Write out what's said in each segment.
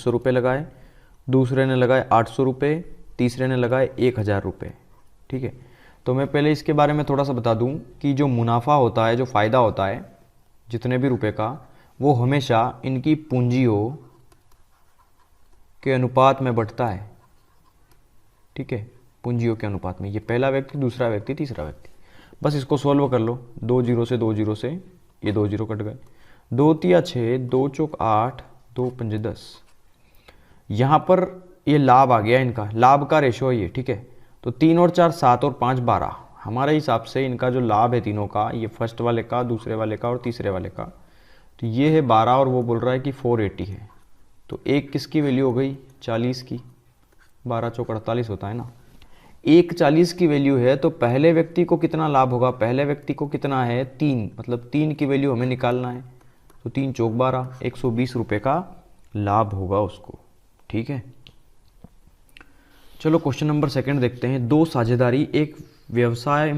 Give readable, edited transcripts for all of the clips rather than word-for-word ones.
500 रुपये लगाए, दूसरे ने लगाए 800 रुपये, तीसरे ने लगाए 1000 रुपये। ठीक है, तो मैं पहले इसके बारे में थोड़ा सा बता दूं कि जो मुनाफा होता है, जो फ़ायदा होता है जितने भी रुपए का, वो हमेशा इनकी पूंजियों के अनुपात में बढ़ता है। ठीक है, पूंजियों के अनुपात में। ये पहला व्यक्ति, दूसरा व्यक्ति, तीसरा व्यक्ति। बस इसको सॉल्व कर लो। 2 जीरो से 2 जीरो से ये 2 जीरो कट गए। 2 तिया 6, 2 चौक 8, 2 पंजे 10। यहाँ पर ये लाभ आ गया, इनका लाभ का रेशो है ये। ठीक है, तो 3 और 4 7 और 5 12। हमारे हिसाब से इनका जो लाभ है तीनों का, ये फर्स्ट वाले का, दूसरे वाले का और तीसरे वाले का, तो ये है 12 और वो बोल रहा है कि 480 है। तो एक किसकी वैल्यू हो गई? 40 की। 12 चौक 48 होता है ना। एक 40 की वैल्यू है, तो पहले व्यक्ति को कितना लाभ होगा? पहले व्यक्ति को कितना है? 3, मतलब 3 की वैल्यू हमें निकालना है। तो 3 चौक 12, 120 रुपये का लाभ होगा उसको। ठीक है, चलो क्वेश्चन नंबर 2 देखते हैं। दो साझेदार एक व्यवसाय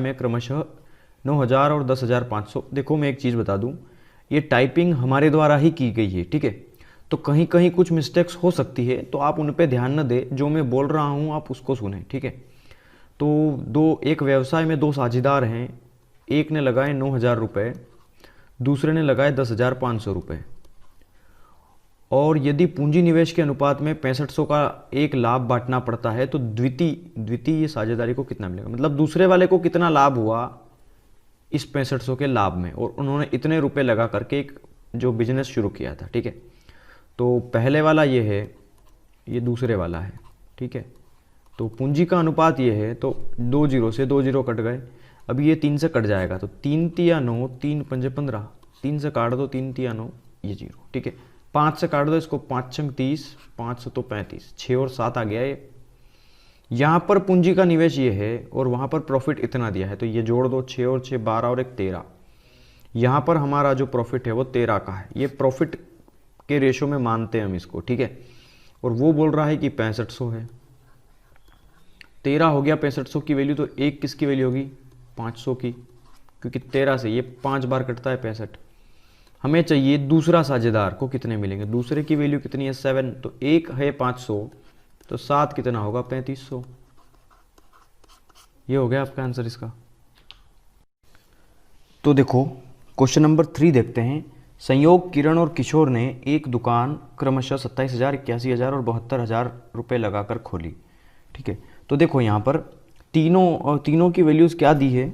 में क्रमशः 9000 और 10,500। देखो मैं एक चीज़ बता दूं, ये टाइपिंग हमारे द्वारा ही की गई है। ठीक है, तो कहीं कहीं कुछ मिस्टेक्स हो सकती है, तो आप उन पे ध्यान न दें। जो मैं बोल रहा हूँ आप उसको सुने। ठीक है, तो एक व्यवसाय में 2 साझेदार हैं। एक ने लगाए 9000 रुपये, दूसरे ने लगाए 10,500 रुपये। और यदि पूंजी निवेश के अनुपात में 6500 का एक लाभ बांटना पड़ता है, तो द्वितीय साझेदारी को कितना मिलेगा? मतलब दूसरे वाले को कितना लाभ हुआ इस 6500 के लाभ में, और उन्होंने इतने रुपए लगा करके एक जो बिजनेस शुरू किया था। ठीक है, तो पहले वाला ये है, ये दूसरे वाला है। ठीक है, तो पूंजी का अनुपात ये है, तो 2 जीरो से 2 जीरो कट गए। अभी ये 3 से कट जाएगा, तो 3 तिया 9, 3 पंजे 15, 3 से काट दो, 3 तिया 9, ये 0। ठीक है, 5 से काट दो इसको, 5 छंग 30, 5 से तो 35, 6 और 7 आ गया ये। यहाँ पर पूंजी का निवेश ये है और वहाँ पर प्रॉफिट इतना दिया है, तो ये जोड़ दो, 6 और 6 12 और 1 13। यहाँ पर हमारा जो प्रॉफिट है वो 13 का है। ये प्रॉफिट के रेशो में मानते हैं हम इसको। ठीक है, और वो बोल रहा है कि 6500 है। 13 हो गया 6500 की वैल्यू, तो एक किसकी वैल्यू होगी? 500 की, क्योंकि 13 से ये 5 बार कटता है 65। हमें चाहिए दूसरा साझेदार को कितने मिलेंगे। दूसरे की वैल्यू कितनी है? 7। तो एक है 500, तो 7 कितना होगा? 3500। ये हो गया आपका आंसर इसका। तो देखो क्वेश्चन नंबर 3 देखते हैं। संयोग किरण और किशोर ने एक दुकान क्रमशः 27,000, 81,000 और 72,000 रुपये लगाकर खोली। ठीक है, तो देखो यहाँ पर तीनों की वैल्यूज क्या दी है।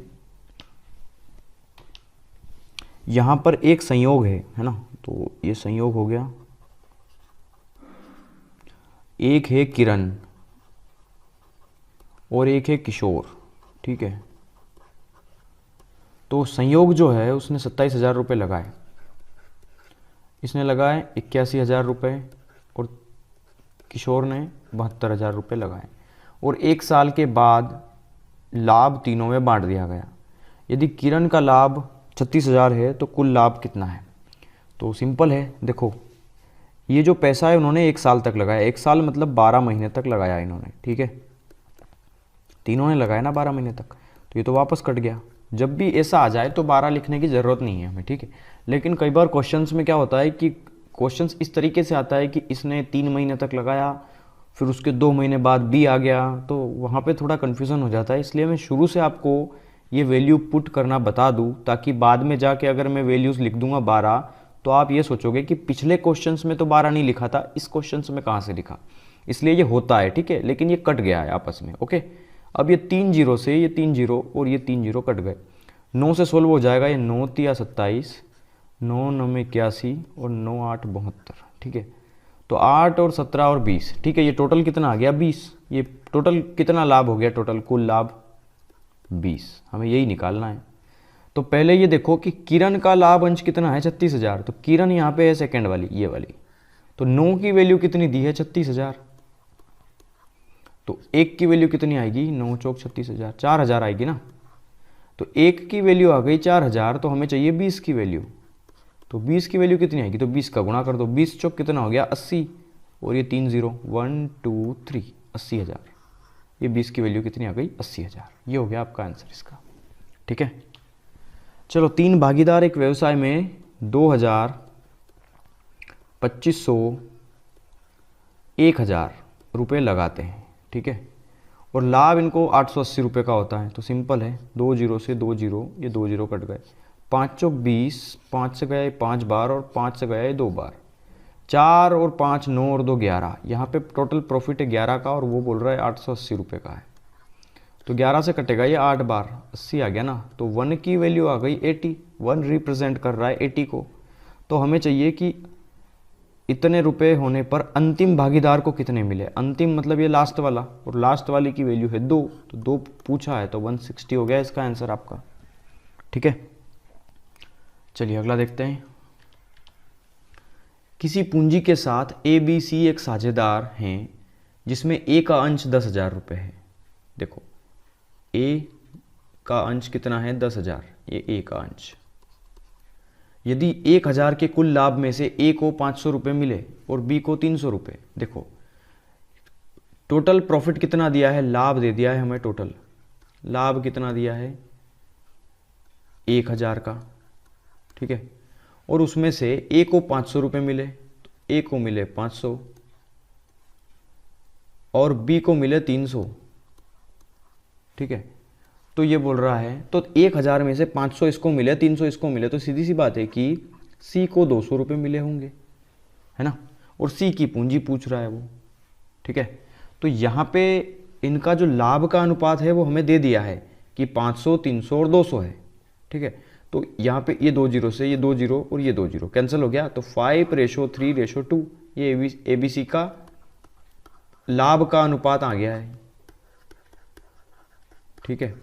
यहाँ पर एक संयोग है ना, तो ये संयोग हो गया। एक है किरण और एक है किशोर। ठीक है, तो संयोग जो है उसने 27,000 रुपये लगाए, इसने लगाए 81,000 रुपये और किशोर ने 72,000 रुपये लगाए, और 1 साल के बाद लाभ तीनों में बांट दिया गया। यदि किरण का लाभ 36,000 है तो कुल लाभ कितना है? तो सिंपल है, देखो ये जो पैसा है उन्होंने 1 साल तक लगाया। 1 साल मतलब 12 महीने तक लगाया इन्होंने। ठीक है, तीनों ने लगाया ना 12 महीने तक, तो ये तो वापस कट गया। जब भी ऐसा आ जाए तो 12 लिखने की ज़रूरत नहीं है हमें। ठीक है, लेकिन कई बार क्वेश्चंस में क्या होता है कि क्वेश्चंस इस तरीके से आता है कि इसने 3 महीने तक लगाया, फिर उसके 2 महीने बाद भी आ गया, तो वहाँ पे थोड़ा कन्फ्यूज़न हो जाता है। इसलिए मैं शुरू से आपको ये वैल्यू पुट करना बता दूँ, ताकि बाद में जाके अगर मैं वैल्यूज़ लिख दूंगा 12, तो आप ये सोचोगे कि पिछले क्वेश्चंस में तो 12 नहीं लिखा था, इस क्वेश्चंस में कहाँ से लिखा। इसलिए ये होता है। ठीक है, लेकिन ये कट गया है आपस में। ओके, अब ये 3 जीरो से ये 3 जीरो और ये 3 जीरो कट गए। 9 से सोल्व हो जाएगा, ये 9 तिया 27, 9 9 में 81 और 9 8 72। ठीक है, तो 8 और 17 और 20। ठीक है, ये टोटल कितना आ गया? 20। ये टोटल कितना लाभ हो गया? टोटल कुल लाभ 20। हमें यही निकालना है। तो पहले ये देखो कि किरण का लाभ अंश कितना है? 36,000। तो किरण यहाँ पे है सेकेंड वाली, ये वाली। तो 9 की वैल्यू कितनी दी है? 36,000। तो 1 की वैल्यू कितनी आएगी? 9 चौक 36,000, 4,000 आएगी ना। तो 1 की वैल्यू आ गई 4,000, तो हमें चाहिए 20 की वैल्यू। तो 20 की वैल्यू कितनी आएगी? तो 20 का गुणा कर दो। 20 चौक कितना हो गया? 80, और ये 3 जीरो, 1 2 3, 80,000। ये 20 की वैल्यू कितनी आ गई? 80,000। ये हो गया आपका आंसर इसका। ठीक है, चलो 3 भागीदार एक व्यवसाय में 2,000 2500, 1000 रुपये लगाते हैं, ठीक है, और लाभ इनको 880 रुपये का होता है। तो सिंपल है, 2 जीरो से 2 जीरो, ये 2 जीरो कट गए, 5 चौक 20, 5 से गए 5 बार और 5 से गए 2 बार, 4 और 5 9 और 2 11। यहाँ पे टोटल प्रॉफिट है 11 का और वो बोल रहा है 880 रुपये का है। तो 11 से कटेगा ये 8 बार, 80 आ गया ना। तो 1 की वैल्यू आ गई 80, 1 रिप्रेजेंट कर रहा है 80 को। तो हमें चाहिए कि इतने रुपए होने पर अंतिम भागीदार को कितने मिले। अंतिम मतलब ये लास्ट वाला, और लास्ट वाली की वैल्यू है 2, तो 2 पूछा है तो 160 हो गया इसका आंसर आपका, ठीक है। चलिए अगला देखते हैं। किसी पूंजी के साथ ABC एक साझेदार हैं जिसमें A का अंश 10,000 रुपये है। देखो A का अंश कितना है, 10,000, ये A का अंश। यदि 1,000 के कुल लाभ में से A को 500 रुपये मिले और B को 300 रुपये, देखो टोटल प्रॉफिट कितना दिया है, लाभ दे दिया है हमें, टोटल लाभ कितना दिया है 1,000 का, ठीक है, और उसमें से A को 500 रुपये मिले, तो A को मिले 500 और B को मिले 300, ठीक है। तो ये बोल रहा है तो 1,000 में से 500 इसको मिले, 300 इसको मिले, तो सीधी सी बात है कि C को 200 रुपये मिले होंगे, है ना, और C की पूंजी पूछ रहा है वो, ठीक है। तो यहाँ पे इनका जो लाभ का अनुपात है वो हमें दे दिया है कि 500, 300 और 200 है, ठीक है। तो यहाँ पे ये 2 जीरो से ये 2 जीरो और ये 2 जीरो कैंसिल हो गया, तो 5:3:2 ये ABC का लाभ का अनुपात आ गया है, ठीक है।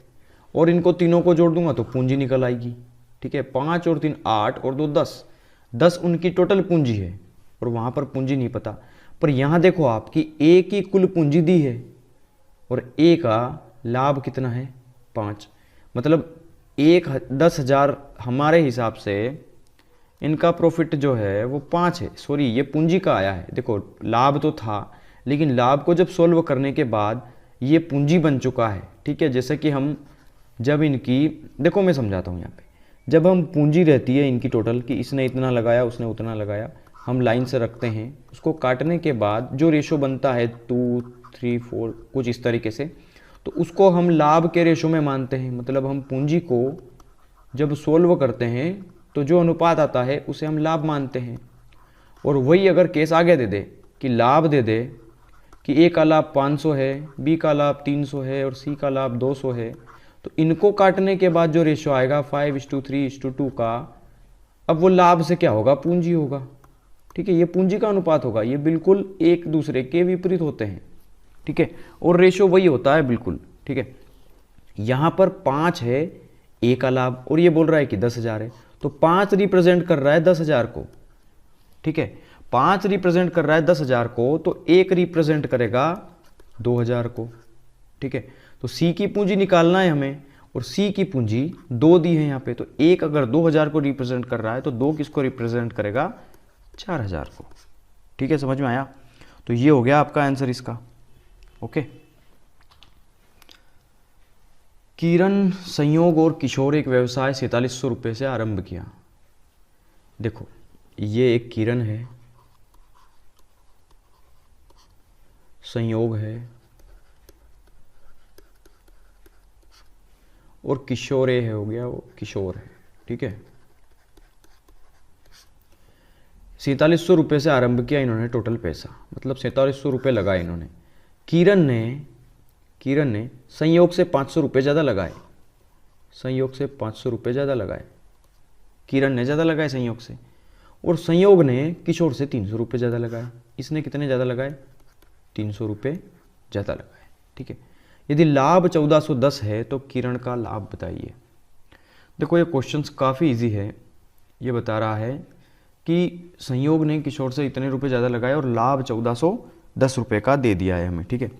और इनको तीनों को जोड़ दूंगा तो पूंजी निकल आएगी, ठीक है। 5 और 3 8 और 2 10, 10 उनकी टोटल पूंजी है और वहां पर पूंजी नहीं पता। पर यहां देखो आप कि A की कुल पूंजी दी है और A का लाभ कितना है 5, मतलब 10,000 हमारे हिसाब से इनका प्रॉफिट जो है वो 5 है। सॉरी, ये पूंजी का आया है। देखो लाभ तो था, लेकिन लाभ को जब सोल्व करने के बाद ये पूंजी बन चुका है, ठीक है। जैसे कि हम जब इनकी, देखो मैं समझाता हूँ यहाँ पे, जब हम पूंजी रहती है इनकी टोटल कि इसने इतना लगाया उसने उतना लगाया, हम लाइन से रखते हैं, उसको काटने के बाद जो रेशो बनता है 2, 3, 4 कुछ इस तरीके से, तो उसको हम लाभ के रेशो में मानते हैं। मतलब हम पूंजी को जब सोल्व करते हैं तो जो अनुपात आता है उसे हम लाभ मानते हैं। और वही अगर केस आगे दे दे कि लाभ दे दे कि A का लाभ 500 है, B का लाभ 300 है और C का लाभ 200 है, तो इनको काटने के बाद जो रेशो आएगा 5:3:2 का, अब वो लाभ से क्या होगा, पूंजी होगा, ठीक है। ये पूंजी का अनुपात होगा। ये बिल्कुल एक दूसरे के विपरीत होते हैं, ठीक है, और रेशो वही होता है बिल्कुल, ठीक है। यहाँ पर 5 है A का लाभ और ये बोल रहा है कि 10,000 है, तो 5 रिप्रेजेंट कर रहा है 10,000 को, ठीक है। 5 रिप्रेजेंट कर रहा है 10,000 को, तो 1 रिप्रेजेंट करेगा 2,000 को, ठीक है। तो C की पूंजी निकालना है हमें और C की पूंजी 2 दी है यहाँ पे, तो 1 अगर 2,000 को रिप्रेजेंट कर रहा है तो 2 किसको रिप्रेजेंट करेगा, 4,000 को, ठीक है। समझ में आया? तो ये हो गया आपका आंसर इसका, ओके। किरण, संयोग और किशोर एक व्यवसाय 4700 रुपये से आरंभ किया। देखो ये एक किरण है, संयोग है और किशोर ए है, हो गया वो किशोर है, ठीक है। 4700 रुपये से आरंभ किया इन्होंने टोटल पैसा, मतलब 4700 रुपये लगाए इन्होंने। किरण ने संयोग से 500 रुपये ज़्यादा लगाए, संयोग से 500 रुपये ज़्यादा लगाए, किरण ने ज़्यादा लगाए संयोग से, और संयोग ने किशोर से 300 रुपये ज़्यादा लगाए। इसने कितने ज़्यादा लगाए, 300 रुपये ज़्यादा लगाए, ठीक है। यदि लाभ 1410 है तो किरण का लाभ बताइए। देखो ये क्वेश्चंस काफ़ी इजी है। ये बता रहा है कि संयोग ने किशोर से इतने रुपए ज़्यादा लगाए और लाभ 1410 रुपये का दे दिया है हमें, ठीक है।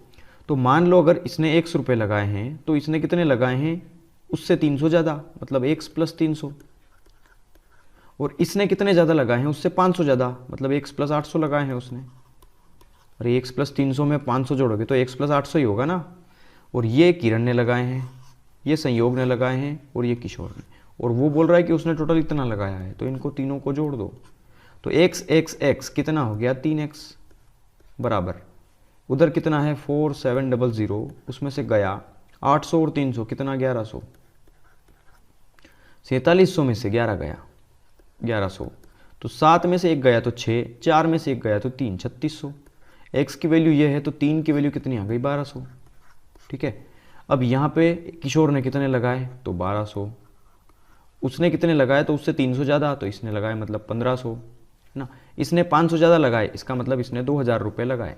तो मान लो अगर इसने 100 रुपये लगाए हैं तो इसने कितने लगाए हैं, उससे 300 ज़्यादा, मतलब 1 + 300, और इसने कितने ज़्यादा लगाए हैं, उससे 500 ज़्यादा, मतलब 1 + 800 लगाए हैं उसने। अरे 1 + 300 में 500 जोड़ोगे तो 1 + 800 ही होगा ना। और ये किरण ने लगाए हैं, ये संयोग ने लगाए हैं और ये किशोर ने, और वो बोल रहा है कि उसने टोटल इतना लगाया है, तो इनको तीनों को जोड़ दो। तो एक्स एक्स एक्स कितना हो गया 3x बराबर, उधर कितना है 4700, उसमें से गया 800 और 300 कितना 1100, 4700 में से 11 गया 1100, तो 7 में से 1 गया तो 6, 4 में से 1 गया तो 3, 3600। x की वैल्यू ये है तो 3 की वैल्यू कितनी आ गई 1200। ठीक है, अब यहाँ पे किशोर ने कितने लगाए तो 1200, उसने कितने लगाए तो उससे 300 ज़्यादा, तो इसने लगाए मतलब 1500 है ना। इसने 500 ज़्यादा लगाए, इसका मतलब इसने 2000 रुपये लगाए।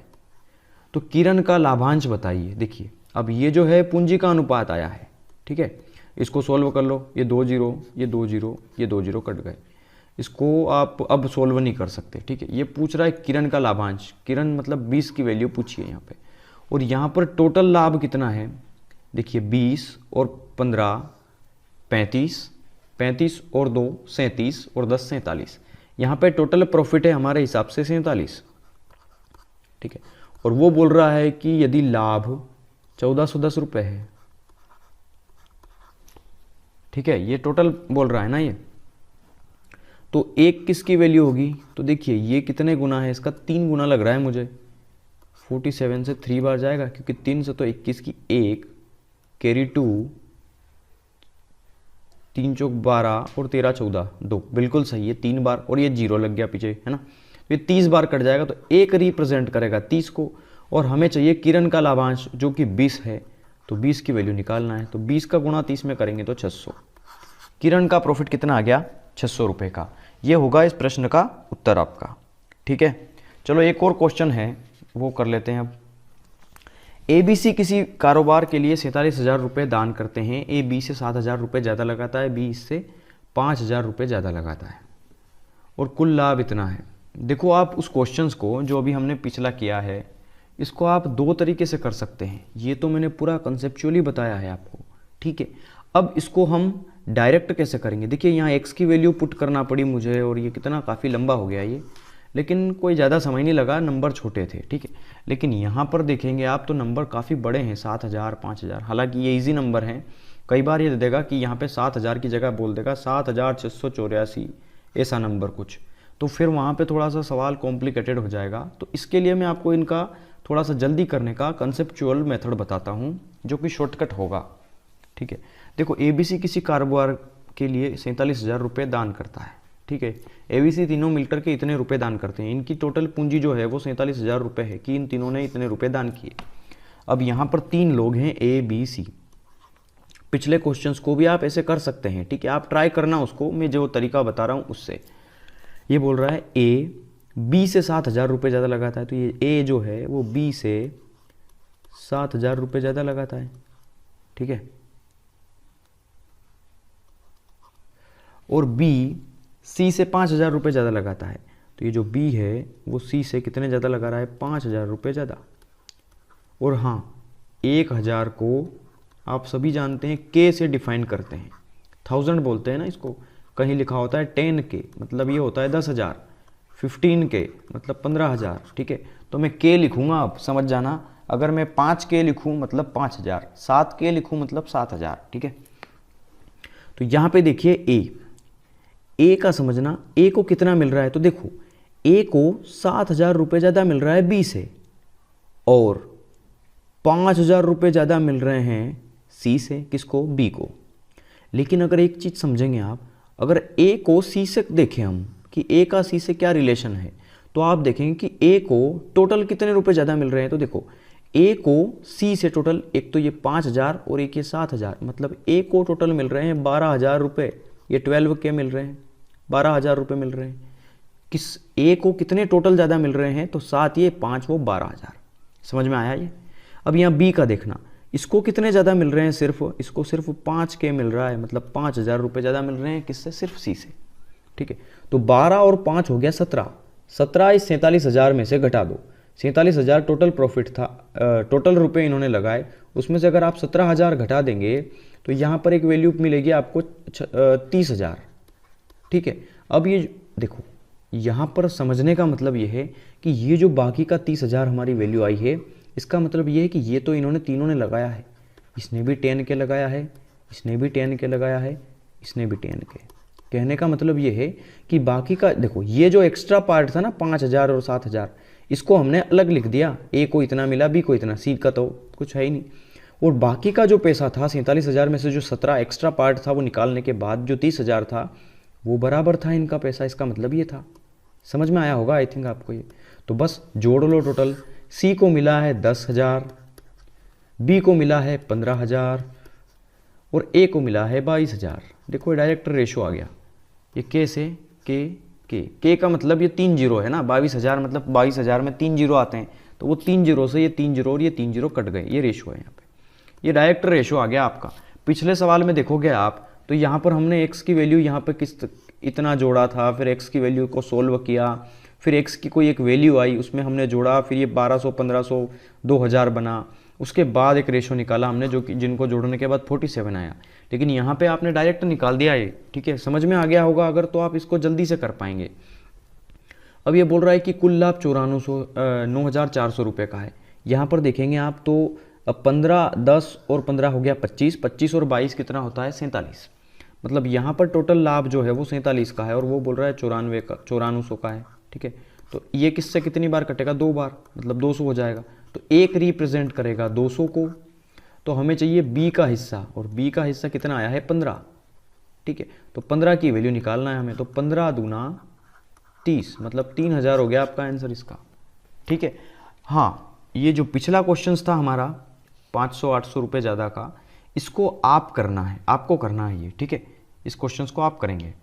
तो किरण का लाभांश बताइए। देखिए अब ये जो है पूंजी का अनुपात आया है, ठीक है, इसको सोल्व कर लो। ये 2 0, ये 2 0, ये 2 0 कट गए, इसको आप अब सोल्व नहीं कर सकते। ठीक है, ये पूछ रहा है किरण का लाभांश, किरण मतलब 20 की वैल्यू पूछी है यहाँ पे, और यहाँ पर टोटल लाभ कितना है, देखिए 20 और 15 35, 35 और 2 37 और 10 47, यहाँ पे टोटल प्रॉफिट है हमारे हिसाब से 47। ठीक है, और वो बोल रहा है कि यदि लाभ 1410 रुपये है, ठीक है, ये टोटल बोल रहा है ना ये, तो एक किसकी वैल्यू होगी, तो देखिए ये कितने गुना है, इसका 3 गुना लग रहा है मुझे। 47 से 3 बार जाएगा, क्योंकि 3 से तो 21 की 1 कैरी 2, 3 चौक 12 और 13 14 2, बिल्कुल सही है 3 बार, और ये 0 लग गया पीछे है ना, तो ये 30 बार कट जाएगा, तो एक रिप्रेजेंट करेगा 30 को, और हमें चाहिए किरण का लाभांश जो कि 20 है, तो 20 की वैल्यू निकालना है, तो 20 का गुणा 30 में करेंगे तो 600। किरण का प्रॉफिट कितना आ गया 600 रुपये का। ये होगा इस प्रश्न का उत्तर आपका। ठीक है, चलो एक और क्वेश्चन है वो कर लेते हैं अब। ABC किसी कारोबार के लिए 47,000 रुपये दान करते हैं। A B से 7,000 रुपये ज़्यादा लगाता है, B इससे 5,000 रुपये ज़्यादा लगाता है, और कुल लाभ इतना है। देखो आप उस क्वेश्चंस को जो अभी हमने पिछला किया है, इसको आप 2 तरीके से कर सकते हैं। ये तो मैंने पूरा कंसेप्चुअली बताया है आपको। ठीक है, अब इसको हम डायरेक्ट कैसे करेंगे। देखिए यहाँ x की वैल्यू पुट करना पड़ी मुझे, और ये कितना काफ़ी लंबा हो गया ये, लेकिन कोई ज़्यादा समय नहीं लगा, नंबर छोटे थे। ठीक है, लेकिन यहाँ पर देखेंगे आप तो नंबर काफ़ी बड़े हैं, 7,000 5,000। हालांकि ये इजी नंबर हैं, कई बार ये दे देगा कि यहाँ पे 7,000 की जगह बोल देगा 7,684, ऐसा नंबर कुछ, तो फिर वहाँ पे थोड़ा सा सवाल कॉम्प्लिकेटेड हो जाएगा। तो इसके लिए मैं आपको इनका थोड़ा सा जल्दी करने का कंसेप्चुअल मेथड बताता हूँ, जो कि शॉर्टकट होगा। ठीक है, देखो ABC किसी कारोबार के लिए 47,000 रुपये दान करता है। ठीक है, ABC तीनों मिलकर के इतने रुपए दान करते हैं, इनकी टोटल पूंजी जो है वो 47,000 रुपये है, कि इन तीनों ने इतने रुपए दान किए। अब यहाँ पर 3 लोग हैं ABC। पिछले क्वेश्चंस को भी आप ऐसे कर सकते हैं। ठीक है, आप ट्राई करना उसको, मैं जो तरीका बता रहा हूँ उससे। ये बोल रहा है A B से 7,000 रुपये ज़्यादा लगाता है, तो ये A जो है वो B से 7,000 रुपये ज़्यादा लगाता है। ठीक है, और B C से 5,000 रुपये ज़्यादा लगाता है, तो ये जो B है वो C से कितने ज़्यादा लगा रहा है 5,000 रुपये ज़्यादा। और हाँ, 1,000 को आप सभी जानते हैं K से डिफाइन करते हैं, 1000 बोलते हैं ना इसको, कहीं लिखा होता है 10K, मतलब ये होता है 10,000, 15K मतलब 15,000। ठीक है, तो मैं K लिखूँगा, आप समझ जाना। अगर मैं 5K लिखूँ मतलब 5,000, 7K लिखूँ मतलब 7,000। ठीक है, तो यहाँ पे देखिए A का समझना, A को कितना मिल रहा है, तो देखो A को 7,000 रुपये ज़्यादा मिल रहा है B से, और 5,000 रुपये ज़्यादा मिल रहे हैं C से, किसको B को। लेकिन अगर एक चीज़ समझेंगे आप, अगर A को C से देखें हम कि A का C से क्या रिलेशन है, तो आप देखेंगे कि A को टोटल कितने रुपये ज़्यादा मिल रहे हैं। तो देखो A को C से टोटल, एक तो ये 5,000 और एक ये 7,000, मतलब A को टोटल मिल रहे हैं 12,000 रुपये। ये 12K मिल रहे हैं, 12,000 रुपये मिल रहे हैं। किस A को कितने टोटल ज़्यादा मिल रहे हैं, तो 7 ये 5 वो 12,000। समझ में आया ये। अब यहाँ B का देखना, इसको कितने ज़्यादा मिल रहे हैं, इसको सिर्फ 5K मिल रहा है, मतलब 5,000 रुपये ज़्यादा मिल रहे हैं, किससे, सिर्फ C से। ठीक है, तो 12 और 5 हो गया 17, 17 इस 47,000 में से घटा दो। 47,000 टोटल प्रॉफिट था, टोटल रुपए इन्होंने लगाए, उसमें से अगर आप 17,000 घटा देंगे तो यहाँ पर एक वैल्यू मिलेगी आपको 30,000। ठीक है, अब ये देखो, यहाँ पर समझने का मतलब ये है कि ये जो बाकी का 30,000 हमारी वैल्यू आई है, इसका मतलब ये है कि ये तो इन्होंने तीनों ने लगाया है, इसने भी 10K लगाया है, इसने भी 10K लगाया है, इसने भी 10K। कहने का मतलब ये है कि बाकी का देखो, ये जो एक्स्ट्रा पार्ट था ना 5,000 और 7,000, इसको हमने अलग लिख दिया, ए को इतना मिला, बी को इतना, सी का तो कुछ है ही नहीं। और बाकी का जो पैसा था 47,000 में से जो 17 एक्स्ट्रा पार्ट था वो निकालने के बाद जो 30,000 था वो बराबर था इनका पैसा। इसका मतलब ये था। समझ में आया होगा आई थिंक आपको ये। तो बस जोड़ लो टोटल। सी को मिला है 10,000, बी को मिला है 15,000 और ए को मिला है 22,000। देखो डायरेक्ट रेशो आ गया, ये के से के का मतलब ये 3 जीरो है ना, 22,000 मतलब 22,000 में 3 जीरो आते हैं, तो वो 3 जीरो से ये 3 जीरो और ये 3 जीरो कट गए, ये रेशो है यहाँ पे, ये डायरेक्ट रेशो आ गया आपका। पिछले सवाल में देखोगे आप तो यहाँ पर हमने x की वैल्यू यहाँ पे इतना जोड़ा था, फिर x की वैल्यू को सोल्व किया, फिर x की कोई एक वैल्यू आई उसमें हमने जोड़ा, फिर ये 1200, 1500, 2000 बना, उसके बाद एक रेशो निकाला हमने जो कि जिनको जोड़ने के बाद 47 आया। लेकिन यहाँ पे आपने डायरेक्ट निकाल दिया ये, ठीक है। समझ में आ गया होगा अगर, तो आप इसको जल्दी से कर पाएंगे। अब ये बोल रहा है कि कुल लाभ 9,400 रुपये का है। यहाँ पर देखेंगे आप तो 15, 10 और 15 हो गया 25, 25 और 22 कितना होता है 47। मतलब यहाँ पर टोटल लाभ जो है वो 47 का है और वो बोल रहा है 9400 का है, ठीक है। तो ये किससे कितनी बार कटेगा, 2 बार, मतलब 200 हो जाएगा। तो एक रिप्रेजेंट करेगा 200 को, तो हमें चाहिए बी का हिस्सा, और बी का हिस्सा कितना आया है 15, ठीक है। तो 15 की वैल्यू निकालना है हमें, तो 15 दूना 30 मतलब 3,000 हो गया आपका आंसर इसका, ठीक है। हाँ, ये जो पिछला क्वेश्चन था हमारा 500-800 रुपये ज़्यादा का, इसको आप करना है, आपको करना है ये, ठीक है। इस क्वेश्चन को आप करेंगे।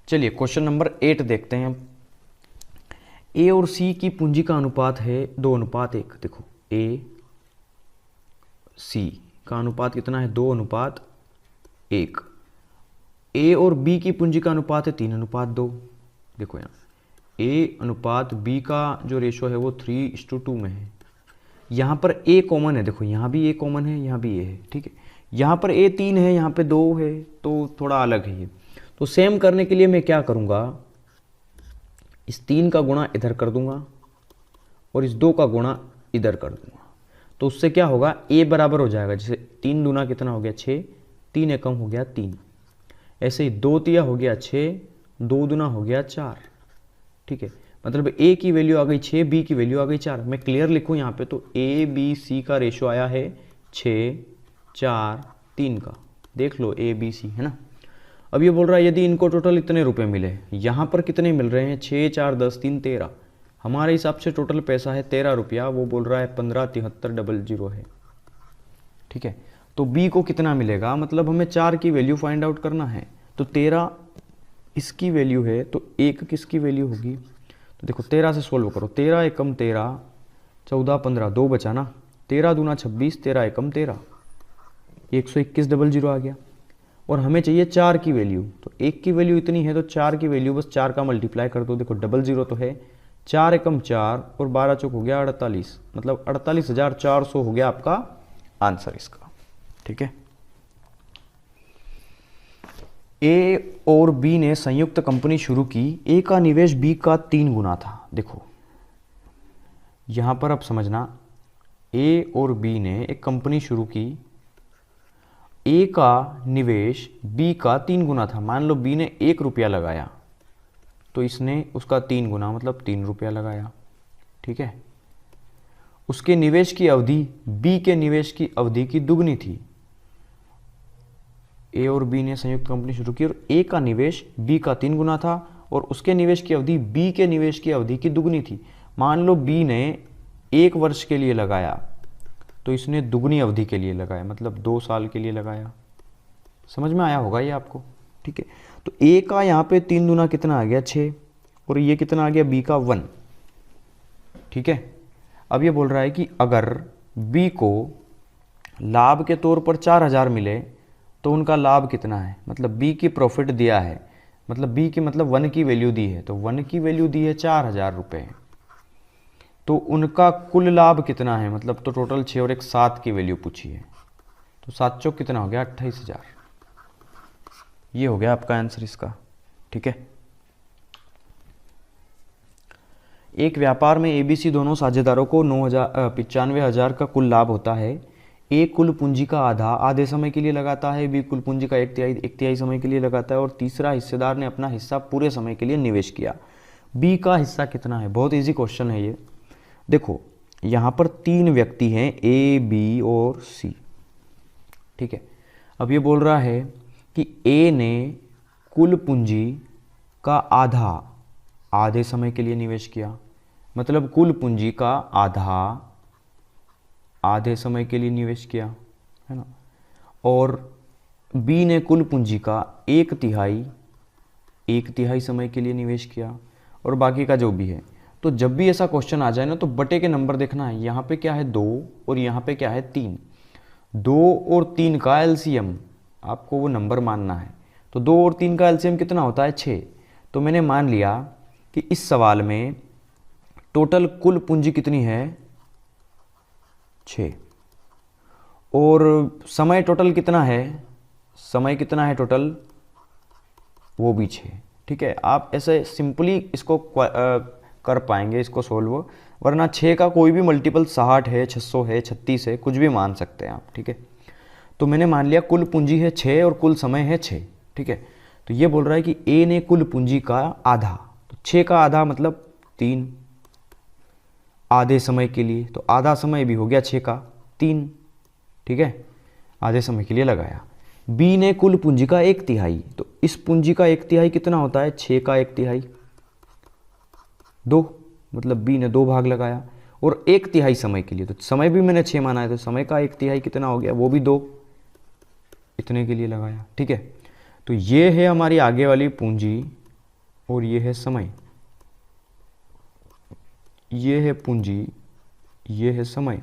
चलिए क्वेश्चन नंबर 8 देखते हैं। ए और सी की पूंजी का अनुपात है 2:1। देखो ए सी का अनुपात कितना है 2:1। ए और बी की पूंजी का अनुपात है 3:2। देखो यहाँ ए अनुपात बी का जो रेशो है वो 3:2 में है। यहाँ पर ए कॉमन है, देखो यहाँ भी ए कॉमन है, यहाँ भी ए है, ठीक है। यहाँ पर ए 3 है, यहाँ पे 2 है, तो थोड़ा अलग है ये। तो सेम करने के लिए मैं क्या करूँगा, इस 3 का गुणा इधर कर दूंगा और इस 2 का गुणा इधर कर दूंगा, तो उससे क्या होगा ए बराबर हो जाएगा। जैसे 3 दूना कितना हो गया 6, 3 एकम हो गया 3, ऐसे ही 2 तिया हो गया 6, 2 दूना हो गया 4, ठीक है। मतलब ए की वैल्यू आ गई 6, बी की वैल्यू आ गई 4। मैं क्लियर लिखूं यहाँ पे, तो ए बी सी का रेशो आया है 6, 4, 3 का। देख लो ए बी सी है ना। अब ये बोल रहा है यदि इनको टोटल इतने रुपए मिले, यहाँ पर कितने मिल रहे हैं 6, 4, 10, 3, 13, हमारे हिसाब से टोटल पैसा है 13 रुपया। वो बोल रहा है 15,73,000 है, ठीक है। तो बी को कितना मिलेगा, मतलब हमें 4 की वैल्यू फाइंड आउट करना है। तो 13 इसकी वैल्यू है, तो 1 किसकी वैल्यू होगी, तो देखो 13 से सोल्व करो। 13 एकम 13, 14, 15, 2 बचा ना, 13 दूना 26, 13 एकम 13, 121,000 आ गया। और हमें चाहिए 4 की वैल्यू, तो 1 की वैल्यू इतनी है तो 4 की वैल्यू बस 4 का मल्टीप्लाई कर दो। देखो 00 तो है, 4 एकम 4 और 12 चौक हो गया 48, मतलब 48,400 हो गया आपका आंसर इसका, ठीक है। ए और बी ने संयुक्त कंपनी शुरू की, ए का निवेश बी का 3 गुना था। देखो यहां पर अब समझना, ए और बी ने एक कंपनी शुरू की, ए का निवेश बी का 3 गुना था। मान लो बी ने 1 रुपया लगाया तो इसने उसका 3 गुना मतलब 3 रुपया लगाया, ठीक है। उसके निवेश की अवधि बी के निवेश की अवधि की दुगनी थी। ए और बी ने संयुक्त कंपनी शुरू की और ए का निवेश बी का 3 गुना था और उसके निवेश की अवधि बी के निवेश की अवधि की दुगनी थी। मान लो बी ने 1 वर्ष के लिए लगाया तो इसने दुगनी अवधि के लिए लगाया, मतलब 2 साल के लिए लगाया। समझ में आया होगा ये आपको, ठीक है। तो ए का यहाँ पे 3 दूना कितना आ गया 6 और ये कितना आ गया बी का 1, ठीक है। अब ये बोल रहा है कि अगर बी को लाभ के तौर पर 4,000 मिले तो उनका लाभ कितना है, मतलब बी की प्रॉफिट दिया है, मतलब बी की मतलब 1 की वैल्यू दी है, तो 1 की वैल्यू दी है 4,000 रुपये, तो उनका कुल लाभ कितना है, मतलब तो टोटल 6 और 1 7 की वैल्यू पूछी है, तो 7 चौक कितना हो गया 28,000। ये हो गया आपका आंसर इसका, ठीक है। एक व्यापार में एबीसी दोनों साझेदारों को 95,000 का कुल लाभ होता है। ए कुल पूंजी का आधा आधे समय के लिए लगाता है, बी कुल पूंजी का एक तिहाई समय के लिए लगाता है और तीसरा हिस्सेदार ने अपना हिस्सा पूरे समय के लिए निवेश किया। बी का हिस्सा कितना है? बहुत इजी क्वेश्चन है ये। देखो यहाँ पर 3 व्यक्ति हैं, ए बी और सी, ठीक है। अब ये बोल रहा है कि ए ने कुल पूंजी का आधा आधे समय के लिए निवेश किया, मतलब कुल पूंजी का आधा आधे समय के लिए निवेश किया, है ना। और बी ने कुल पूंजी का एक तिहाई समय के लिए निवेश किया और बाकी का जो भी है। तो जब भी ऐसा क्वेश्चन आ जाए ना तो बटे के नंबर देखना है। यहाँ पे क्या है 2 और यहाँ पे क्या है 3। 2 और 3 का एलसीएम आपको वो नंबर मानना है। तो 2 और 3 का एलसीएम कितना होता है? 6। तो मैंने मान लिया कि इस सवाल में टोटल कुल पूंजी कितनी है? 6। और समय टोटल कितना है? समय कितना है टोटल? वो भी 6। ठीक है, आप ऐसे सिंपली इसको कर पाएंगे इसको सोल्व, वरना 6 का कोई भी मल्टीपल 60 है, 600 है, 36 है, कुछ भी मान सकते हैं आप। ठीक है, तो मैंने मान लिया कुल पूंजी है 6 और कुल समय है 6। ठीक है, तो ये बोल रहा है कि ए ने कुल पूंजी का आधा, तो 6 का आधा मतलब 3 आधे समय के लिए, तो आधा समय भी हो गया 6 का 3। ठीक है, आधे समय के लिए लगाया। बी ने कुल पूंजी का एक तिहाई, तो इस पूंजी का एक तिहाई कितना होता है? 6 का एक तिहाई 2, मतलब बी ने 2 भाग लगाया। और एक तिहाई समय के लिए, तो समय भी मैंने 6 माना है, तो समय का एक तिहाई कितना हो गया? वो भी 2, इतने के लिए लगाया। ठीक है, तो ये है हमारी आगे वाली पूंजी और ये है समय, ये है पूंजी, ये है समय।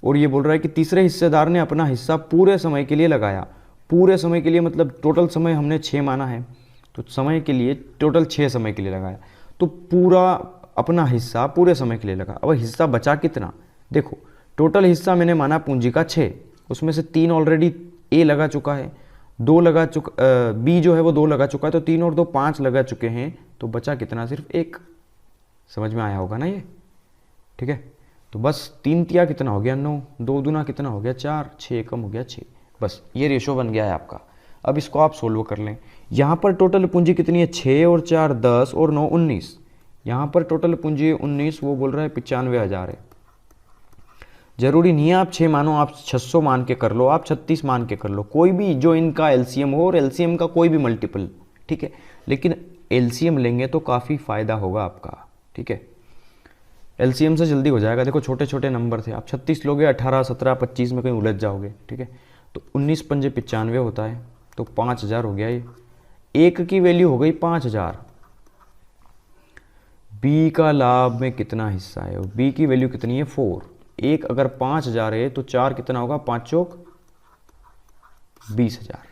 और ये बोल रहा है कि तीसरे हिस्सेदार ने अपना हिस्सा पूरे समय के लिए लगाया। पूरे समय के लिए मतलब टोटल समय हमने 6 माना है, तो समय के लिए टोटल 6 समय के लिए लगाया, तो पूरा अपना हिस्सा पूरे समय के लिए लगा। अब हिस्सा बचा कितना? देखो टोटल हिस्सा मैंने माना पूंजी का 6, उसमें से 3 ऑलरेडी ए लगा चुका है, 2 लगा चुका, बी जो है वो 2 लगा चुका है, तो 3 और 2 5 लगा चुके हैं, तो बचा कितना? सिर्फ 1। समझ में आया होगा ना ये? ठीक है, तो बस 3 तिया कितना हो गया? 9, 2 दूना कितना हो गया? 4, 6 कम हो गया 6। बस ये रेशो बन गया है आपका। अब इसको आप सोल्व कर लें। यहाँ पर टोटल पूंजी कितनी है? 6 और 4 10 और 9 19। यहाँ पर टोटल पूंजी 19, वो बोल रहा है 95,000 है। जरूरी नहीं है आप 6 मानो, आप 600 मान के कर लो, आप 36 मान के कर लो, कोई भी जो इनका एलसीएम हो, और एलसीएम का कोई भी मल्टीपल। ठीक है, लेकिन एलसीएम लेंगे तो काफ़ी फ़ायदा होगा आपका। ठीक है, एलसीएम से जल्दी हो जाएगा। देखो छोटे छोटे नंबर थे, आप 36 लोगे, 18 17 25 में कहीं उलझ जाओगे। ठीक है, तो 19 पंजे 95 होता है, तो 5000 हो गया। ये एक की वैल्यू हो गई 5000। बी का लाभ में कितना हिस्सा है? बी की वैल्यू कितनी है? 4। एक अगर 5000 है तो 4 कितना होगा? 5 चौक 20,000।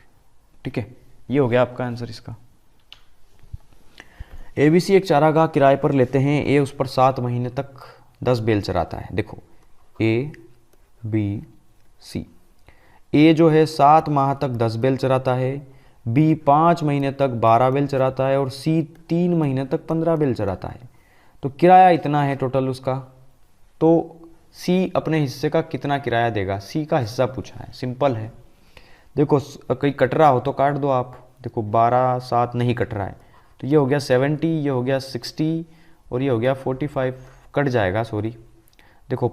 ठीक है, ये हो गया आपका आंसर इसका। एबीसी एक चारागाह किराए पर लेते हैं। ए उस पर 7 महीने तक 10 बैल चराता है। देखो ए बी सी, ए जो है 7 माह तक 10 बैल चराता है, बी 5 महीने तक 12 बैल चराता है और सी 3 महीने तक 15 बैल चराता है। तो किराया इतना है टोटल उसका, तो सी अपने हिस्से का कितना किराया देगा? सी का हिस्सा पूछा है, सिंपल है। देखो कहीं कट रहा हो तो काट दो आप। देखो 12 7 नहीं कट रहा है, तो ये हो गया 70, ये हो गया 60 और ये हो गया 45। कट जाएगा, सॉरी, देखो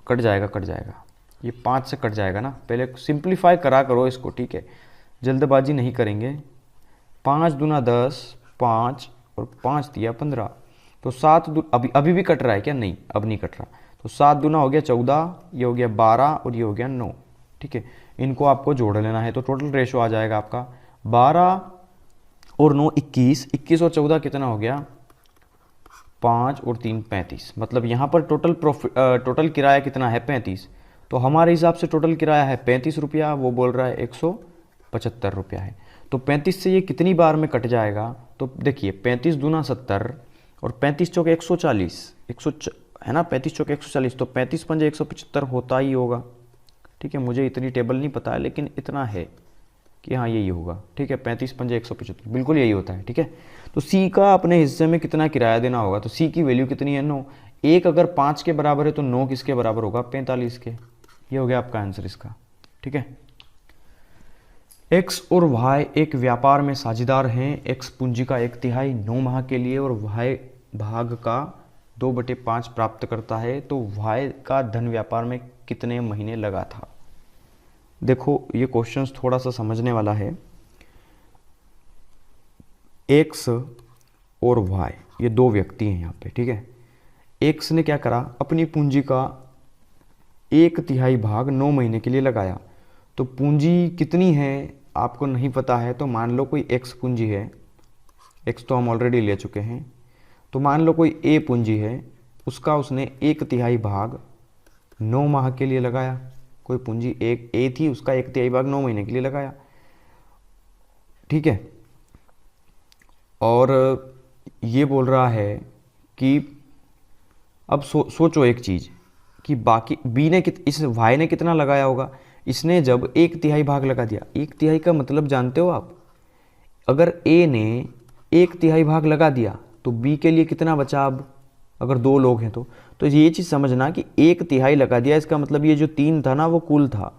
कट जाएगा, ये 5 से कट जाएगा ना। पहले सिंप्लीफाई करा करो इसको, ठीक है, जल्दबाजी नहीं करेंगे। 5 दूना 10, 5 और 5 दिया 15, तो 7 अभी भी कट रहा है क्या? नहीं, अब नहीं कट रहा। तो 7 दूना हो गया 14, ये हो गया 12 और ये हो गया 9। ठीक है, इनको आपको जोड़ लेना है, तो टोटल रेशो आ जाएगा आपका 12 और 9 21, 21 और 14 कितना हो गया? 5 और 3 35। मतलब यहाँ पर टोटल किराया कितना है? 35। तो हमारे हिसाब से टोटल किराया है 35 रुपया, वो बोल रहा है 175 रुपया है। तो 35 से ये कितनी बार में कट जाएगा? तो देखिए 35 दूना 70 और 35 चौके 140, है ना, 35 चौके 140, तो 35 पंजे 175 होता ही होगा। ठीक है, मुझे इतनी टेबल नहीं पता है, लेकिन इतना है कि हाँ यही होगा। ठीक है, 35 पंजे 175, बिल्कुल यही होता है। ठीक है, तो सी का अपने हिस्से में कितना किराया देना होगा? तो सी की वैल्यू कितनी है? 9। 1 अगर 5 के बराबर है तो 9 किसके बराबर होगा? 45 के। ये हो गया आपका आंसर इसका। ठीक है, एक्स और वाई एक व्यापार में साझेदार हैं। एक्स पूंजी का 1/3 9 माह के लिए और वाई भाग का 2/5 प्राप्त करता है, तो वाई का धन व्यापार में कितने महीने लगा था। देखो ये क्वेश्चन थोड़ा सा समझने वाला है। एक्स और वाई ये दो व्यक्ति हैं यहाँ पे। ठीक है, एक्स ने क्या करा, अपनी पूंजी का 1/3 भाग 9 महीने के लिए लगाया। तो पूंजी कितनी है आपको नहीं पता है, तो मान लो कोई एक्स पूंजी है, एक्स तो हम ऑलरेडी ले चुके हैं, तो मान लो कोई ए पूंजी है, उसका उसने 1/3 भाग 9 माह के लिए लगाया। कोई पूंजी एक ए थी, उसका 1/3 भाग 9 महीने के लिए लगाया। ठीक है, और ये बोल रहा है कि अब सोचो एक चीज़ कि बाकी बी ने इस वाई ने कितना लगाया होगा। इसने जब 1/3 भाग लगा दिया, 1/3 का मतलब जानते हो आप, अगर ए ने 1/3 भाग लगा दिया तो बी के लिए कितना बचा। अब अगर दो लोग हैं तो ये चीज़ समझना कि 1/3 लगा दिया, इसका मतलब ये जो 3 था ना वो कुल था,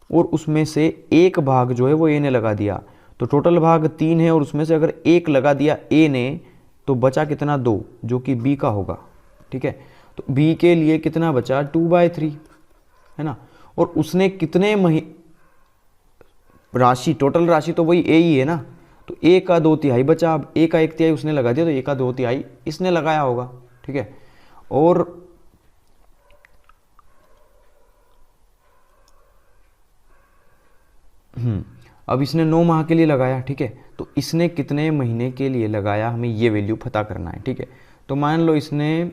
और उसमें से एक भाग जो है वो ए ने लगा दिया, तो टोटल भाग 3 है, और उसमें से अगर एक लगा दिया ए ने तो बचा कितना 2, जो कि बी का होगा। ठीक है, तो बी के लिए कितना बचा 2/3 है ना, और उसने कितने राशि, टोटल राशि तो वही ए ही है ना, तो ए का 2/3 बचा। अब ए का 1/3 उसने लगा दिया, तो ए का 2/3 इसने लगाया होगा। ठीक है, और अब इसने 9 माह के लिए लगाया। ठीक है, तो इसने कितने महीने के लिए लगाया, हमें ये वैल्यू पता करना है। ठीक है, तो मान लो इसने